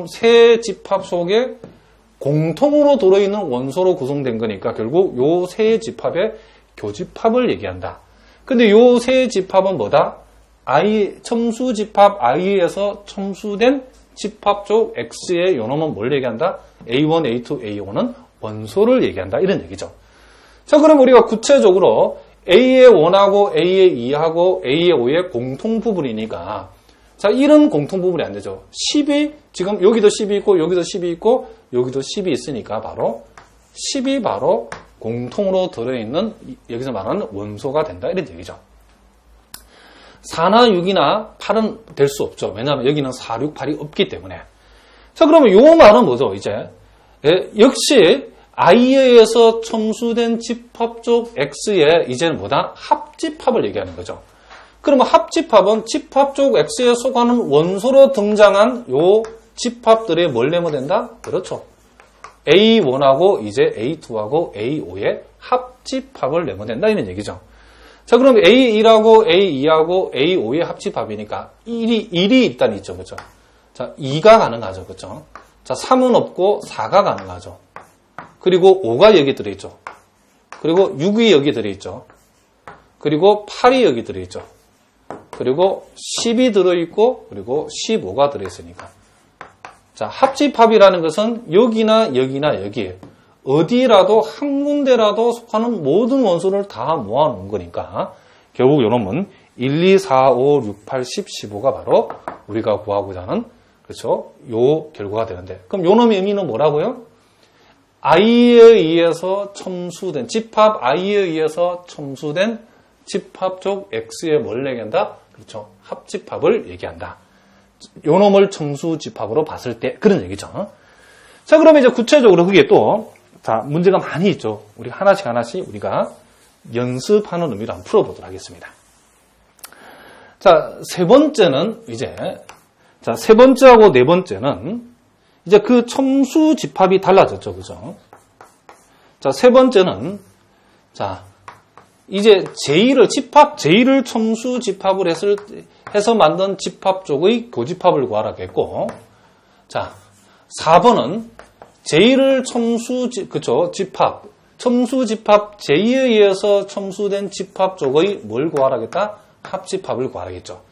세 집합 속에 공통으로 들어있는 원소로 구성된 거니까 결국 요 세 집합의 교집합을 얘기한다. 근데 요 세 집합은 뭐다? 첨수 집합 I에서 첨수된 집합 쪽 X의 요놈은 뭘 얘기한다? A1, A2, A5는 원소를 얘기한다. 이런 얘기죠. 자, 그럼 우리가 구체적으로 A의 1하고 A의 2하고 A의 5의 공통 부분이니까 자, 이런 공통 부분이 안 되죠. 10이 지금 여기도 10이 있고 여기도 10이 있고 여기도 10이 있으니까 바로 10이 바로 공통으로 들어있는 여기서 말하는 원소가 된다. 이런 얘기죠. 4나 6이나 8은 될 수 없죠. 왜냐하면 여기는 4, 6, 8이 없기 때문에. 자, 그러면 요 말은 뭐죠? 이제 역시 I에 의해서 첨수된 집합 쪽 X에 이제는 뭐다? 합집합을 얘기하는 거죠. 그러면 합집합은 집합 쪽 X에 속하는 원소로 등장한 요 집합들이 뭘 내면 된다? 그렇죠. A1하고 이제 A2하고 A5의 합집합을 내면 된다. 이런 얘기죠. 자, 그럼 A1하고 A2하고 A5의 합집합이니까 1이 일단 있죠. 그렇죠? 자, 2가 가능하죠. 그렇죠? 자, 3은 없고 4가 가능하죠. 그리고 5가 여기 들어있죠. 그리고 6이 여기 들어있죠. 그리고 8이 여기 들어있죠. 그리고 10이 들어있고 그리고 15가 들어있으니까 자, 합집합이라는 것은 여기나 여기나 여기 어디라도 한 군데라도 속하는 모든 원소를 다 모아놓은 거니까 결국 요놈은 1, 2, 4, 5, 6, 8, 10, 15가 바로 우리가 구하고자 하는 그렇죠? 요 결과가 되는데 그럼 요놈의 의미는 뭐라고요? I에 의해서 첨수된 집합 I에 의해서 첨수된 집합 쪽 X에 뭘 얘기한다? 그렇죠. 합집합을 얘기한다. 요 놈을 첨수집합으로 봤을 때 그런 얘기죠. 자, 그러면 이제 구체적으로 그게 또 자, 문제가 많이 있죠. 우리 하나씩 우리가 연습하는 의미로 한번 풀어보도록 하겠습니다. 자, 세 번째는 이제 세 번째하고 네 번째는 이제 그 첨수집합이 달라졌죠. 그죠? 자, 세 번째는 이제 J를 첨수집합을 해서 만든 집합 쪽의 교집합을 구하라고 했고, 자, 4번은 J를 첨수집합 J에 의해서 첨수된 집합 쪽의 뭘 구하라겠다? 합집합을 구하라겠죠.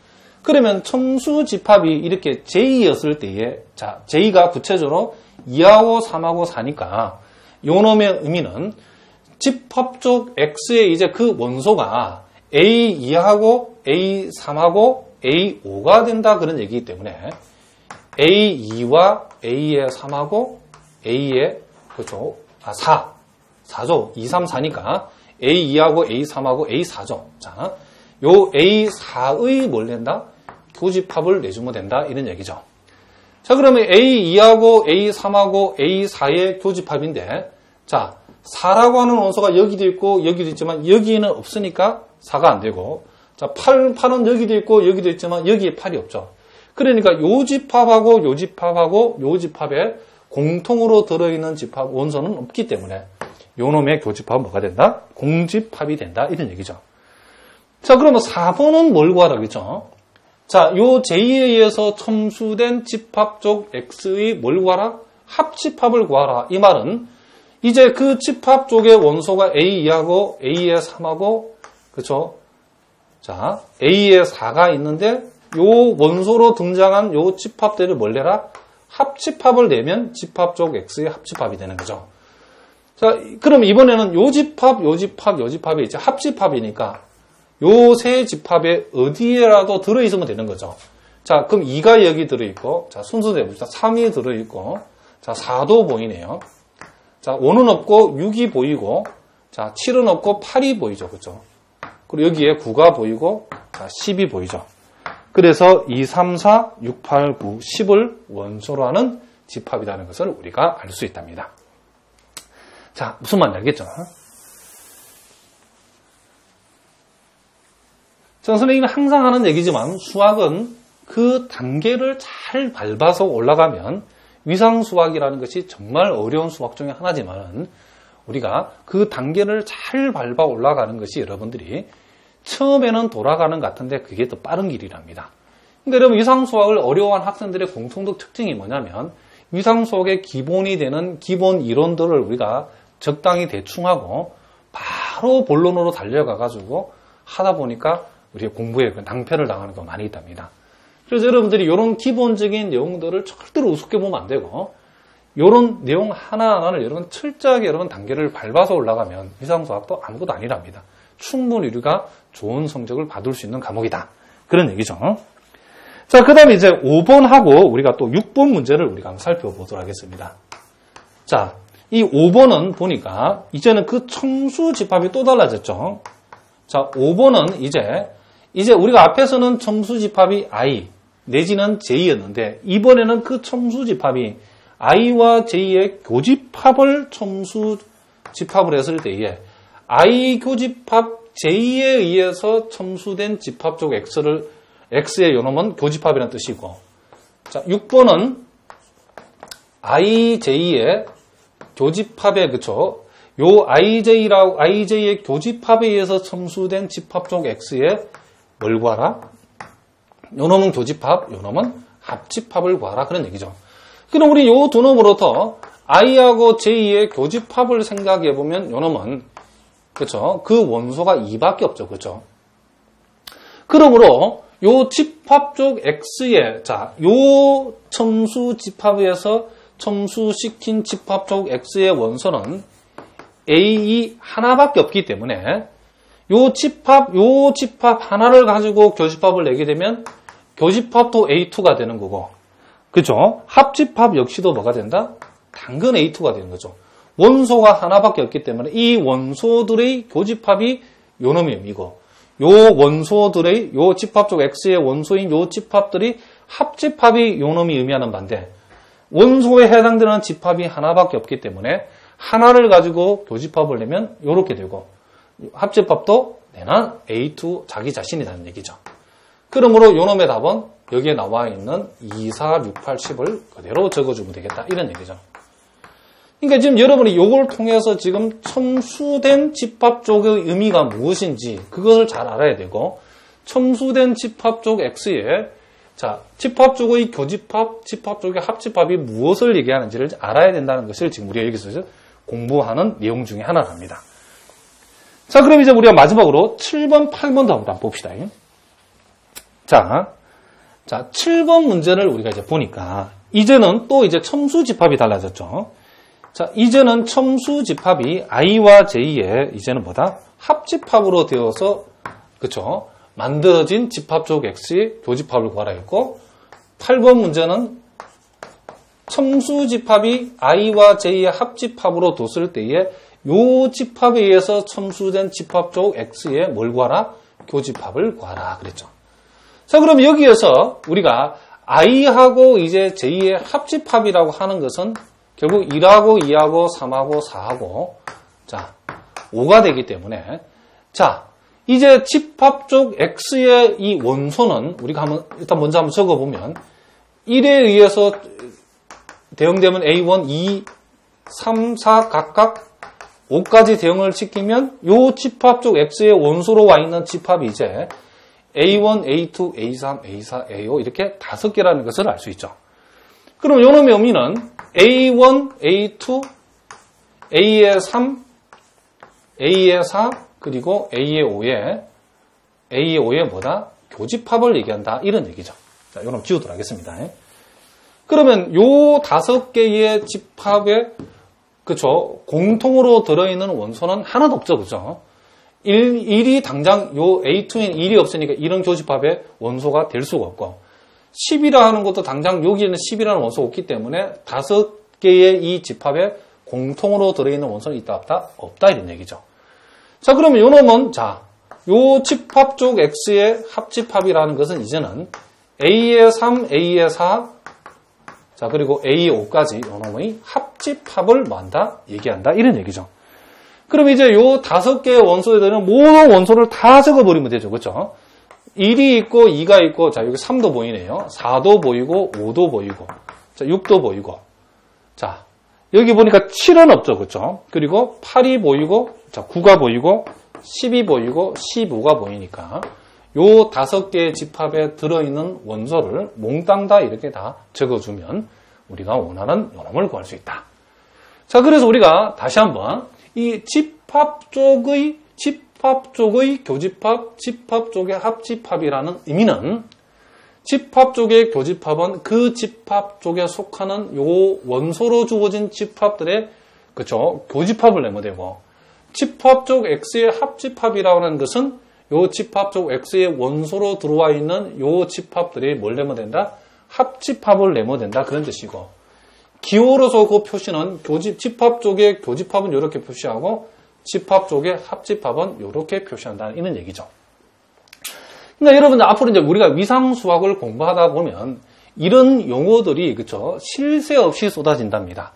그러면 첨수집합이 이렇게 J였을 때에, 자, J가 구체적으로 2하고 3하고 4니까, 요 놈의 의미는 집합 쪽 X의 이제 그 원소가 A2하고 A3하고 A5가 된다 그런 얘기이기 때문에 A2와 A의 3하고 A의 그렇죠? 4죠. 2, 3, 4니까 A2하고 A3하고 A4죠. 자, 요 A4의 뭘 낸다? 교집합을 내주면 된다 이런 얘기죠. 자, 그러면 A2하고 A3하고 A4의 교집합인데, 자, 4라고 하는 원소가 여기도 있고 여기도 있지만 여기는 없으니까 4가 안 되고, 자, 8은 여기도 있고 여기도 있지만 여기에 8이 없죠. 그러니까 요 집합하고 요 집합하고 요 집합에 공통으로 들어있는 집합 원소는 없기 때문에 요 놈의 교집합은 뭐가 된다? 공집합이 된다 이런 얘기죠. 자, 그러면 4번은 뭘 구하라고 했죠? 자, 요 J에 의해서 첨수된 집합 쪽 X의 뭘 구하라? 합집합을 구하라. 이 말은 이제 그 집합 쪽의 원소가 A2하고 A의 3하고 그렇죠? 자, A의 4가 있는데 요 원소로 등장한 요 집합들을 뭘 내라? 합집합을 내면 집합 쪽 X의 합집합이 되는 거죠. 자, 그럼 이번에는 요 집합, 요 집합, 요 집합이 이제 합집합이니까 요 세 집합에 어디에라도 들어있으면 되는 거죠. 자, 그럼 2가 여기 들어있고, 자, 순서대로 해봅시다. 3이 들어있고, 자, 4도 보이네요. 자, 5는 없고, 6이 보이고, 자, 7은 없고, 8이 보이죠. 그죠? 그리고 여기에 9가 보이고, 자, 10이 보이죠. 그래서 2, 3, 4, 6, 8, 9, 10을 원소로 하는 집합이라는 것을 우리가 알 수 있답니다. 자, 무슨 말인지 알겠죠? 전 선생님은 항상 하는 얘기지만 수학은 그 단계를 잘 밟아서 올라가면 위상수학이라는 것이 정말 어려운 수학 중에 하나지만 우리가 그 단계를 잘 밟아 올라가는 것이 여러분들이 처음에는 돌아가는 것 같은데 그게 더 빠른 길이랍니다. 그러니까 여러분 위상수학을 어려워하는 학생들의 공통적 특징이 뭐냐면 위상수학의 기본이 되는 기본 이론들을 우리가 적당히 대충 하고 바로 본론으로 달려가가지고 하다 보니까 우리의 공부에 낭패를 당하는 거 많이 있답니다. 그래서 여러분들이 이런 기본적인 내용들을 절대로 우습게 보면 안 되고 이런 내용 하나하나를 여러분 철저하게 여러분 단계를 밟아서 올라가면 위상수학도 아무것도 아니랍니다. 충분히 우리가 좋은 성적을 받을 수 있는 과목이다. 그런 얘기죠. 자, 그 다음에 이제 5번하고 우리가 또 6번 문제를 우리가 한번 살펴보도록 하겠습니다. 자, 이 5번은 보니까 이제는 그 첨수집합이 또 달라졌죠. 자, 5번은 이제 우리가 앞에서는 첨수집합이 I 내지는 J였는데 이번에는 그 첨수집합이 I와 J의 교집합을 첨수집합을 했을 때에 I 교집합 J에 의해서 첨수된 집합 쪽 X의 요놈은 교집합이라는 뜻이고, 자, 6번은 I, J의 교집합에, 그쵸? 요 IJ의 교집합에 의해서 첨수된 집합 쪽 X의 뭘 구하라? 요 놈은 교집합, 요 놈은 합집합을 구하라. 그런 얘기죠. 그럼 우리 요 두 놈으로부터 I하고 J의 교집합을 생각해 보면 요 놈은, 그쵸? 그 원소가 2밖에 없죠. 그쵸? 그러므로 요 집합 쪽 X의, 자, 요 첨수 집합에서 첨수시킨 집합 쪽 X의 원소는 A 하나밖에 없기 때문에 요 집합 하나를 가지고 교집합을 내게 되면 교집합도 A2가 되는 거고, 그죠? 합집합 역시도 뭐가 된다? 당근 A2가 되는 거죠. 원소가 하나밖에 없기 때문에 이 원소들의 교집합이 요 놈의 의미고, 요 원소들의 요 집합 쪽 X의 원소인 요 집합들이 합집합이 요 놈이 의미하는 바인데 원소에 해당되는 집합이 하나밖에 없기 때문에 하나를 가지고 교집합을 내면 요렇게 되고 합집합도 내는 A2 자기 자신이라는 얘기죠. 그러므로 요 놈의 답은 여기에 나와 있는 2, 4, 6, 8, 10을 그대로 적어주면 되겠다. 이런 얘기죠. 그러니까 지금 여러분이 요걸 통해서 지금 첨수된 집합 쪽의 의미가 무엇인지 그것을 잘 알아야 되고 첨수된 집합 쪽 X에 자, 집합 쪽의 교집합, 집합 쪽의 합집합이 무엇을 얘기하는지를 알아야 된다는 것을 지금 우리가 여기서 공부하는 내용 중에 하나랍니다. 자, 그럼 이제 우리가 마지막으로 7번, 8번도 한번 봅시다. 자, 7번 문제를 우리가 이제 보니까 이제는 또 이제 첨수 집합이 달라졌죠. 자, 이제는 첨수 집합이 i와 j의 이제는 뭐다? 합집합으로 되어서 그쵸? 만들어진 집합 쪽 x의 교집합을 구하라 했고 8번 문제는 첨수 집합이 i와 j의 합집합으로 뒀을 때에 요 집합에 의해서 첨수된 집합 쪽 x의 뭘 구하라? 교집합을 구하라 그랬죠. 자, 그럼 여기에서 우리가 i하고 이제 j의 합집합이라고 하는 것은 결국 1하고 2하고 3하고 4하고 자 5가 되기 때문에 자 이제 집합 쪽 x의 이 원소는 우리가 일단 먼저 한번 적어보면 1에 의해서 대응되면 A1, 2, 3, 4 각각 5까지 대응을 시키면 요 집합 쪽 x의 원소로 와 있는 집합이 이제 A1, A2, A3, A4, A5 이렇게 5개라는 것을 알 수 있죠. 그럼 요 놈의 의미는 A1, A2, A의 3, A의 4, 그리고 A의 5에 뭐다? 교집합을 얘기한다. 이런 얘기죠. 자, 요놈 지우도록 하겠습니다. 그러면 요 5개의 집합에 그쵸? 공통으로 들어있는 원소는 하나도 없죠. 그죠? 1이 당장 요 A2엔 1이 없으니까 이런 교집합의 원소가 될 수가 없고 10이라 하는 것도 당장 여기에는 10이라는 원소가 없기 때문에 5개의 이 집합에 공통으로 들어있는 원소는 있다 없다? 없다 이런 얘기죠. 자, 그러면 요 놈은 자, 요 집합 쪽 X의 합집합이라는 것은 이제는 A의 3, A의 4 자, 그리고 A의 5까지 요 놈의 합집합을 뭐한다? 얘기한다 이런 얘기죠. 그럼 이제 요 5개의 원소에 되는 모든 원소를 다 적어버리면 되죠. 그렇죠? 1이 있고 2가 있고 자 여기 3도 보이네요. 4도 보이고 5도 보이고 자 6도 보이고 자 여기 보니까 7은 없죠. 그렇죠? 그리고 8이 보이고 자 9가 보이고 10이 보이고 15가 보이니까 요 5개의 집합에 들어있는 원소를 몽땅 다 이렇게 다 적어주면 우리가 원하는 요놈을 구할 수 있다. 자 그래서 우리가 다시 한번 이 집합 쪽의 교집합, 집합 쪽의 합집합이라는 의미는 집합 쪽의 교집합은 그 집합 쪽에 속하는 요 원소로 주어진 집합들의 그쵸 교집합을 내면 되고 집합 쪽 X의 합집합이라고 하는 것은 요 집합 쪽 X의 원소로 들어와 있는 요 집합들이 뭘 내면 된다? 합집합을 내면 된다 그런 뜻이고 기호로서 그 표시는 집합 쪽의 교집합은 이렇게 표시하고 집합 쪽의 합집합은 이렇게 표시한다는 이런 얘기죠. 그러니까 여러분들 앞으로 이제 우리가 위상수학을 공부하다 보면 이런 용어들이 그쵸 쉴 새 없이 쏟아진답니다.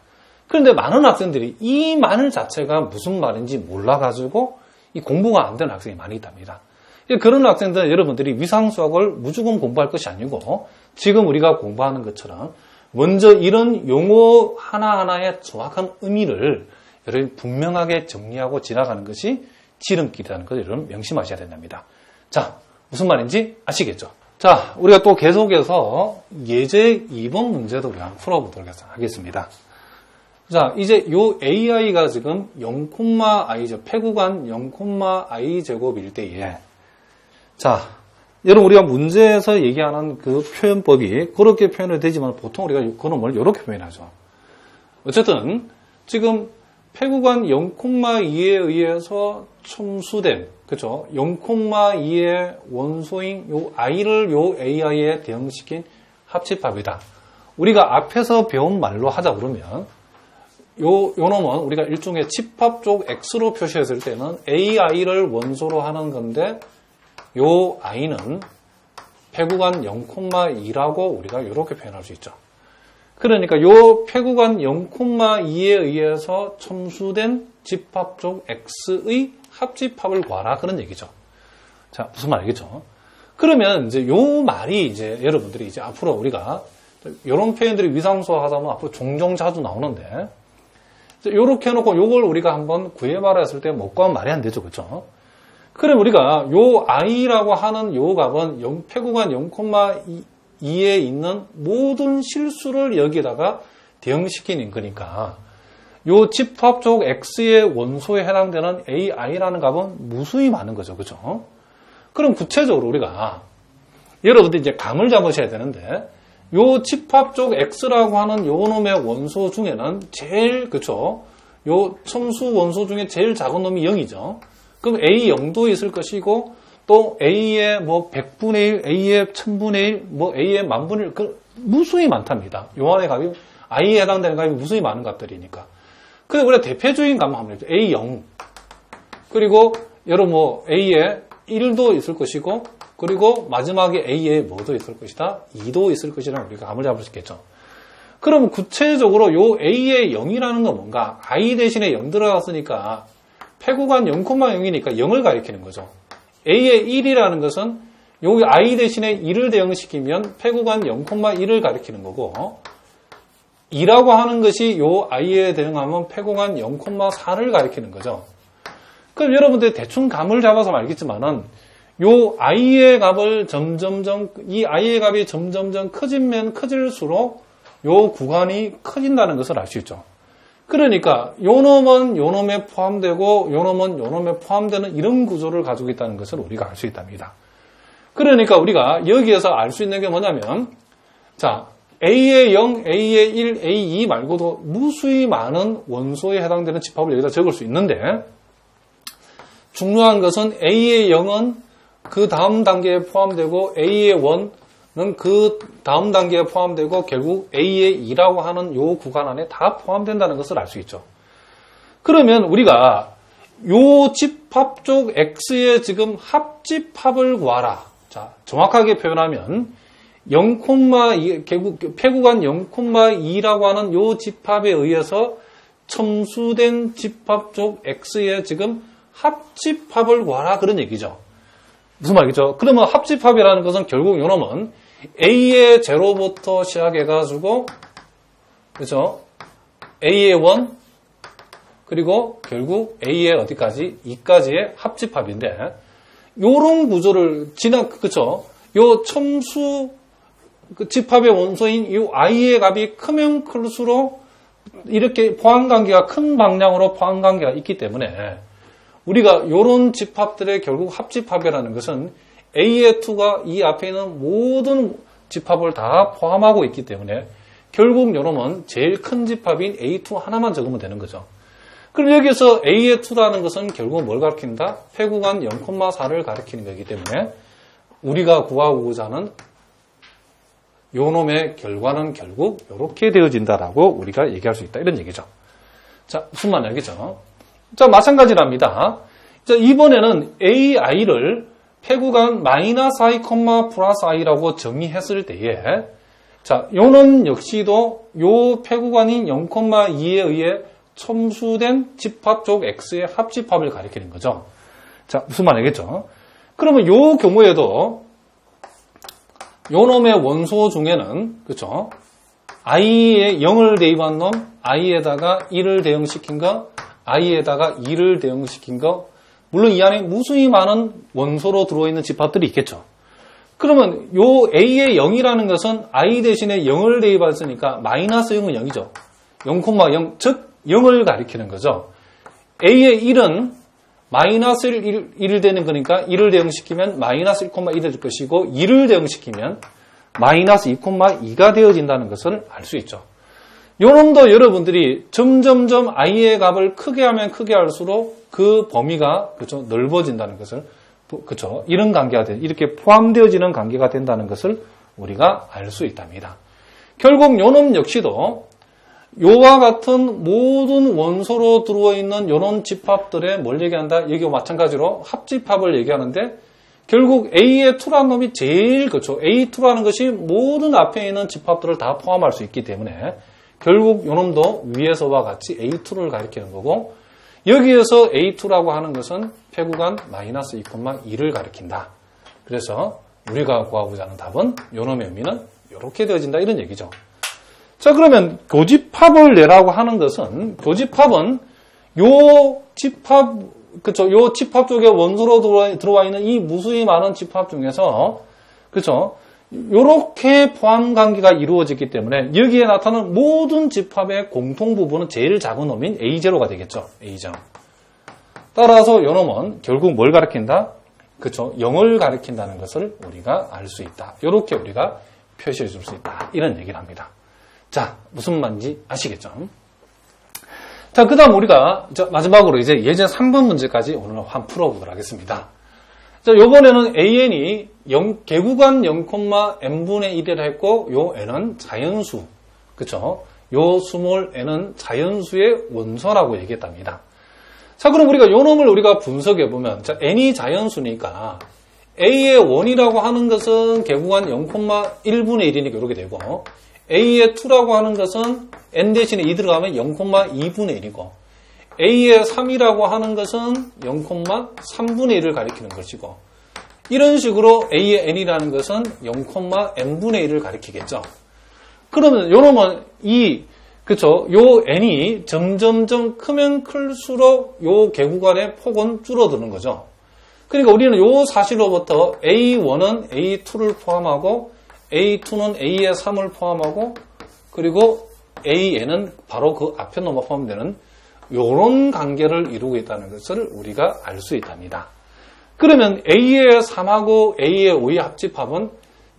그런데 많은 학생들이 이 말 자체가 무슨 말인지 몰라가지고 이 공부가 안 되는 학생이 많이 있답니다. 그런 학생들은 여러분들이 위상수학을 무조건 공부할 것이 아니고 지금 우리가 공부하는 것처럼 먼저 이런 용어 하나하나의 정확한 의미를 여러분 분명하게 정리하고 지나가는 것이 지름길이라는 것을 여러분 명심하셔야 된답니다. 자, 무슨 말인지 아시겠죠? 자, 우리가 또 계속해서 예제 2번 문제도 우리가 풀어보도록 하겠습니다. 자, 이제 요 AI가 지금 0,i죠. 폐구간 0,i 제곱일 때에 자, 여러분 우리가 문제에서 얘기하는 그 표현법이 그렇게 표현이 되지만 보통 우리가 그놈을 이렇게 표현하죠. 어쨌든 지금 폐구간 0,2에 의해서 첨수된 그렇죠? 0,2의 원소인 요 i를 요 AI에 대응시킨 합집합이다. 우리가 앞에서 배운 말로 하자 그러면 요 놈은 우리가 일종의 집합 쪽 X로 표시했을 때는 AI를 원소로 하는 건데 요 i는 폐구간 0,2라고 우리가 이렇게 표현할 수 있죠. 그러니까 요 폐구간 0,2에 의해서 첨수된 집합 쪽 x의 합집합을 구하라 그런 얘기죠. 자, 무슨 말 알겠죠? 그러면 이제 요 말이 이제 여러분들이 이제 앞으로 우리가 이런 표현들이 위상수학 하다 보면 앞으로 종종 자주 나오는데 요렇게 해놓고 요걸 우리가 한번 구해봐라 했을 때 못 구하면 말이 안 되죠. 그렇죠? 그럼 우리가 요 i라고 하는 요 값은 폐구간 0,2에 있는 모든 실수를 여기다가 대응시키는 거니까 요 집합 쪽 x의 원소에 해당되는 ai라는 값은 무수히 많은 거죠. 그렇죠? 그럼 구체적으로 우리가 여러분들 이제 감을 잡으셔야 되는데 요 집합 쪽 x라고 하는 요 놈의 원소 중에는 제일 그쵸? 요 첨수 원소 중에 제일 작은 놈이 0이죠. 그럼 a 0도 있을 것이고 또 a의 뭐 100분의 1, a의 1000분의 1, 뭐 a의 10,000분의 1, 그 무수히 많답니다. 요 안에 값이 i에 해당되는 값이 무수히 많은 값들이니까. 그래서 우리가 대표적인 값만 하면 되죠. a 0 그리고 여러분 뭐 a에 1도 있을 것이고 그리고 마지막에 a에 뭐도 있을 것이다? 2도 있을 것이라는 우리가 감을 잡을 수 있겠죠. 그럼 구체적으로 요 a의 0이라는 건 뭔가? i 대신에 0 들어갔으니까 폐구간 0,0이니까 0을 가리키는 거죠. a의 1이라는 것은 요 i 대신에 2를 대응시키면 폐구간 0,1을 가리키는 거고 2라고 하는 것이 요 i에 대응하면 폐구간 0,4를 가리키는 거죠. 그럼 여러분들 대충 감을 잡아서 알겠지만은 요 i의 값을 이 i의 값이 점점점 커지면 커질수록 요 구간이 커진다는 것을 알 수 있죠. 그러니까 요 놈은 요 놈에 포함되고 요 놈은 요 놈에 포함되는 이런 구조를 가지고 있다는 것을 우리가 알 수 있답니다. 그러니까 우리가 여기에서 알 수 있는 게 뭐냐면 자 a의 0, a의 1, a2 말고도 무수히 많은 원소에 해당되는 집합을 여기다 적을 수 있는데 중요한 것은 a의 0은 그 다음 단계에 포함되고 a의 1은 그 다음 단계에 포함되고 결국 a의 2라고 하는 요 구간 안에 다 포함된다는 것을 알 수 있죠. 그러면 우리가 요 집합 쪽 x의 지금 합집합을 구하라. 자, 정확하게 표현하면 0,2 결국 폐구간 0,2라고 하는 요 집합에 의해서 첨수된 집합 쪽 x의 지금 합집합을 구하라 그런 얘기죠. 무슨 말이죠? 그러면 합집합이라는 것은 결국 요놈은 a의 제로부터 시작해가지고 그렇죠? a의 1 그리고 결국 a의 어디까지? 2까지의 합집합인데 요런 구조를 그렇죠? 요 첨수 그 집합의 원소인 이 i의 값이 크면 클수록 이렇게 포함관계가 큰 방향으로 포함관계가 있기 때문에 우리가 이런 집합들의 결국 합집합이라는 것은 A의 2가 이 앞에 있는 모든 집합을 다 포함하고 있기 때문에 결국 이놈은 제일 큰 집합인 A2 하나만 적으면 되는 거죠. 그럼 여기서 A의 2라는 것은 결국 뭘 가리킨다? 폐구간 0,4를 가리키는 거기 때문에 우리가 구하고자 하는 요놈의 결과는 결국 이렇게 되어진다라고 우리가 얘기할 수 있다. 이런 얘기죠. 자, 무슨 말인지 알겠죠? 자, 마찬가지랍니다. 자, 이번에는 ai를 폐구간 -i, 플러스 i라고 정의했을 때에 자, 요는 역시도 요 폐구간인 0,2에 의해 첨수된 집합 쪽 x의 합집합을 가리키는 거죠. 자, 무슨 말이겠죠? 그러면 요 경우에도 요 놈의 원소 중에는 그렇죠? i에 0을 대입한 놈, i에다가 1을 대응시킨 거, i에다가 2를 대응시킨 거, 물론 이 안에 무수히 많은 원소로 들어있는 집합들이 있겠죠. 그러면 요 a의 0이라는 것은 i 대신에 0을 대입했으니까 마이너스 0은 0이죠. 0,0, 즉 0을 가리키는 거죠. a의 1은 마이너스 1 되는 거니까 1을 대응시키면 마이너스 1,1이 될 것이고 2를 대응시키면 마이너스 2,2가 되어진다는 것을 알 수 있죠. 요놈도 여러분들이 점점점 i의 값을 크게 하면 크게 할수록 그 범위가 그렇죠? 넓어진다는 것을 그렇죠? 이런 관계가 이렇게 포함되어지는 관계가 된다는 것을 우리가 알 수 있답니다. 결국 요놈 역시도 요와 같은 모든 원소로 들어와 있는 요런 집합들의 뭘 얘기한다? 여기와 마찬가지로 합집합을 얘기하는데 결국 A의 2라는 놈이 제일 그렇죠. A2라는 것이 모든 앞에 있는 집합들을 다 포함할 수 있기 때문에 결국 이놈도 위에서와 같이 A2를 가리키는 거고 여기에서 A2라고 하는 것은 폐구간 마이너스 2,2를 가리킨다. 그래서 우리가 구하고자 하는 답은 이놈의 의미는 이렇게 되어진다 이런 얘기죠. 자 그러면 교집합을 내라고 하는 것은 교집합은 요 집합 그쵸 요 집합 쪽에 원소로 들어와 있는 이 무수히 많은 집합 중에서 그쵸 요렇게 포함 관계가 이루어지기 때문에 여기에 나타나는 모든 집합의 공통 부분은 제일 작은 놈인 A0가 되겠죠. A0. 따라서 요 놈은 결국 뭘 가리킨다? 그쵸 0을 가리킨다는 것을 우리가 알 수 있다. 요렇게 우리가 표시해 줄 수 있다. 이런 얘기를 합니다. 자, 무슨 말인지 아시겠죠? 자, 그 다음 우리가 마지막으로 이제 예제 3번 문제까지 오늘 한번 풀어보도록 하겠습니다. 자, 요번에는 AN이 개구간 0,n분의 1이라 했고, 요 n은 자연수. 그쵸? 요 스몰 n은 자연수의 원소라고 얘기했답니다. 자, 그럼 우리가 요 놈을 우리가 분석해보면, 자, n이 자연수니까, A의 1이라고 하는 것은 개구간 0,1분의 1이니까 이렇게 되고, A의 2라고 하는 것은 n 대신에 2 들어가면 0,2분의 1이고 A의 3이라고 하는 것은 0,3분의 1을 가리키는 것이고 이런 식으로 A의 n이라는 것은 0,n분의 1을 가리키겠죠. 그러면 요놈은 그쵸? 요 n이 점점점 크면 클수록 요 개구간의 폭은 줄어드는 거죠. 그러니까 우리는 요 사실로부터 A1은 A2를 포함하고 A2는 A의 3을 포함하고 그리고 AN은 바로 그 앞에 넘어 포함되는 이런 관계를 이루고 있다는 것을 우리가 알 수 있답니다. 그러면 A의 3하고 A의 5의 합집합은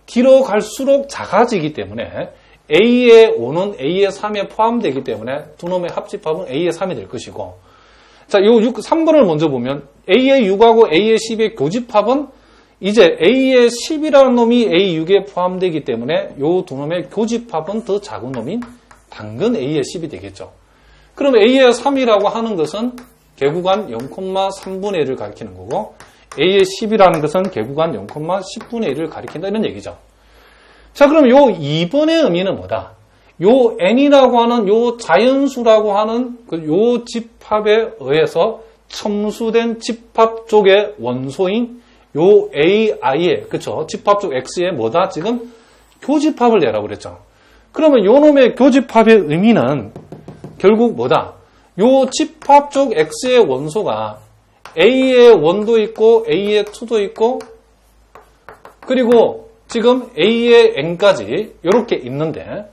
뒤로 갈수록 작아지기 때문에 A의 5는 A의 3에 포함되기 때문에 두 놈의 합집합은 A의 3이 될 것이고 자, 요 3번을 먼저 보면 A의 6하고 A의 10의 교집합은 이제 A의 10이라는 놈이 A6에 포함되기 때문에 요 두 놈의 교집합은 더 작은 놈인 당근 A의 10이 되겠죠. 그럼 A의 3이라고 하는 것은 개구간 0,3분의 1을 가리키는 거고 A의 10이라는 것은 개구간 0,10분의 1을 가리킨다 이런 얘기죠. 자, 그럼 요 2번의 의미는 뭐다? 요 n이라고 하는 요 자연수라고 하는 요 집합에 의해서 첨수된 집합 쪽의 원소인 요 AI의, 그쵸? 집합 쪽 X의 뭐다? 지금 교집합을 내라고 그랬죠. 그러면 요 놈의 교집합의 의미는 결국 뭐다? 요 집합 쪽 X의 원소가 A의 1도 있고, A의 2도 있고, 그리고 지금 A의 n까지 이렇게 있는데,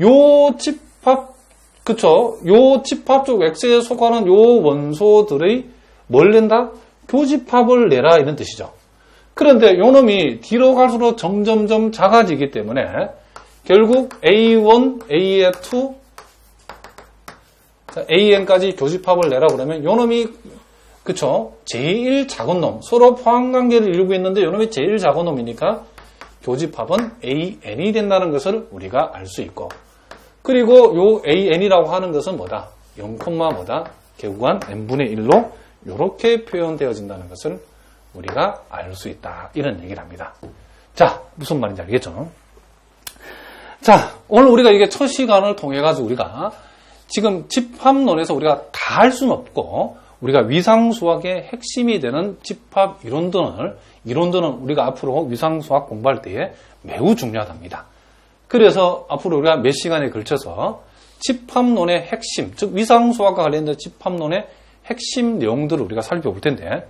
요 집합, 그쵸? 요 집합 쪽 X에 속하는 요 원소들의 뭘 낸다? 교집합을 내라 이런 뜻이죠. 그런데 요놈이 뒤로 갈수록 점점점 작아지기 때문에 결국 A1, A의 2, AN까지 교집합을 내라 그러면 요놈이 그쵸? 제일 작은 놈, 서로 포함관계를 이루고 있는데 요놈이 제일 작은 놈이니까 교집합은 AN이 된다는 것을 우리가 알 수 있고 그리고 요 AN이라고 하는 것은 뭐다? 0, 뭐다? 개구간 n분의 1로 이렇게 표현되어진다는 것을 우리가 알 수 있다. 이런 얘기를 합니다. 자, 무슨 말인지 알겠죠? 자, 오늘 우리가 이게 첫 시간을 통해가지고 우리가 지금 집합론에서 우리가 다 할 수는 없고 우리가 위상수학의 핵심이 되는 집합 이론들은 우리가 앞으로 위상수학 공부할 때에 매우 중요하답니다. 그래서 앞으로 우리가 몇 시간에 걸쳐서 집합론의 핵심, 즉 위상수학과 관련된 집합론의 핵심 내용들을 우리가 살펴볼 텐데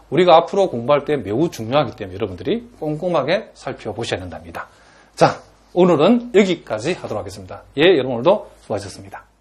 우리가 앞으로 공부할 때 매우 중요하기 때문에 여러분들이 꼼꼼하게 살펴보셔야 된답니다. 자, 오늘은 여기까지 하도록 하겠습니다. 예, 여러분 오늘도 수고하셨습니다.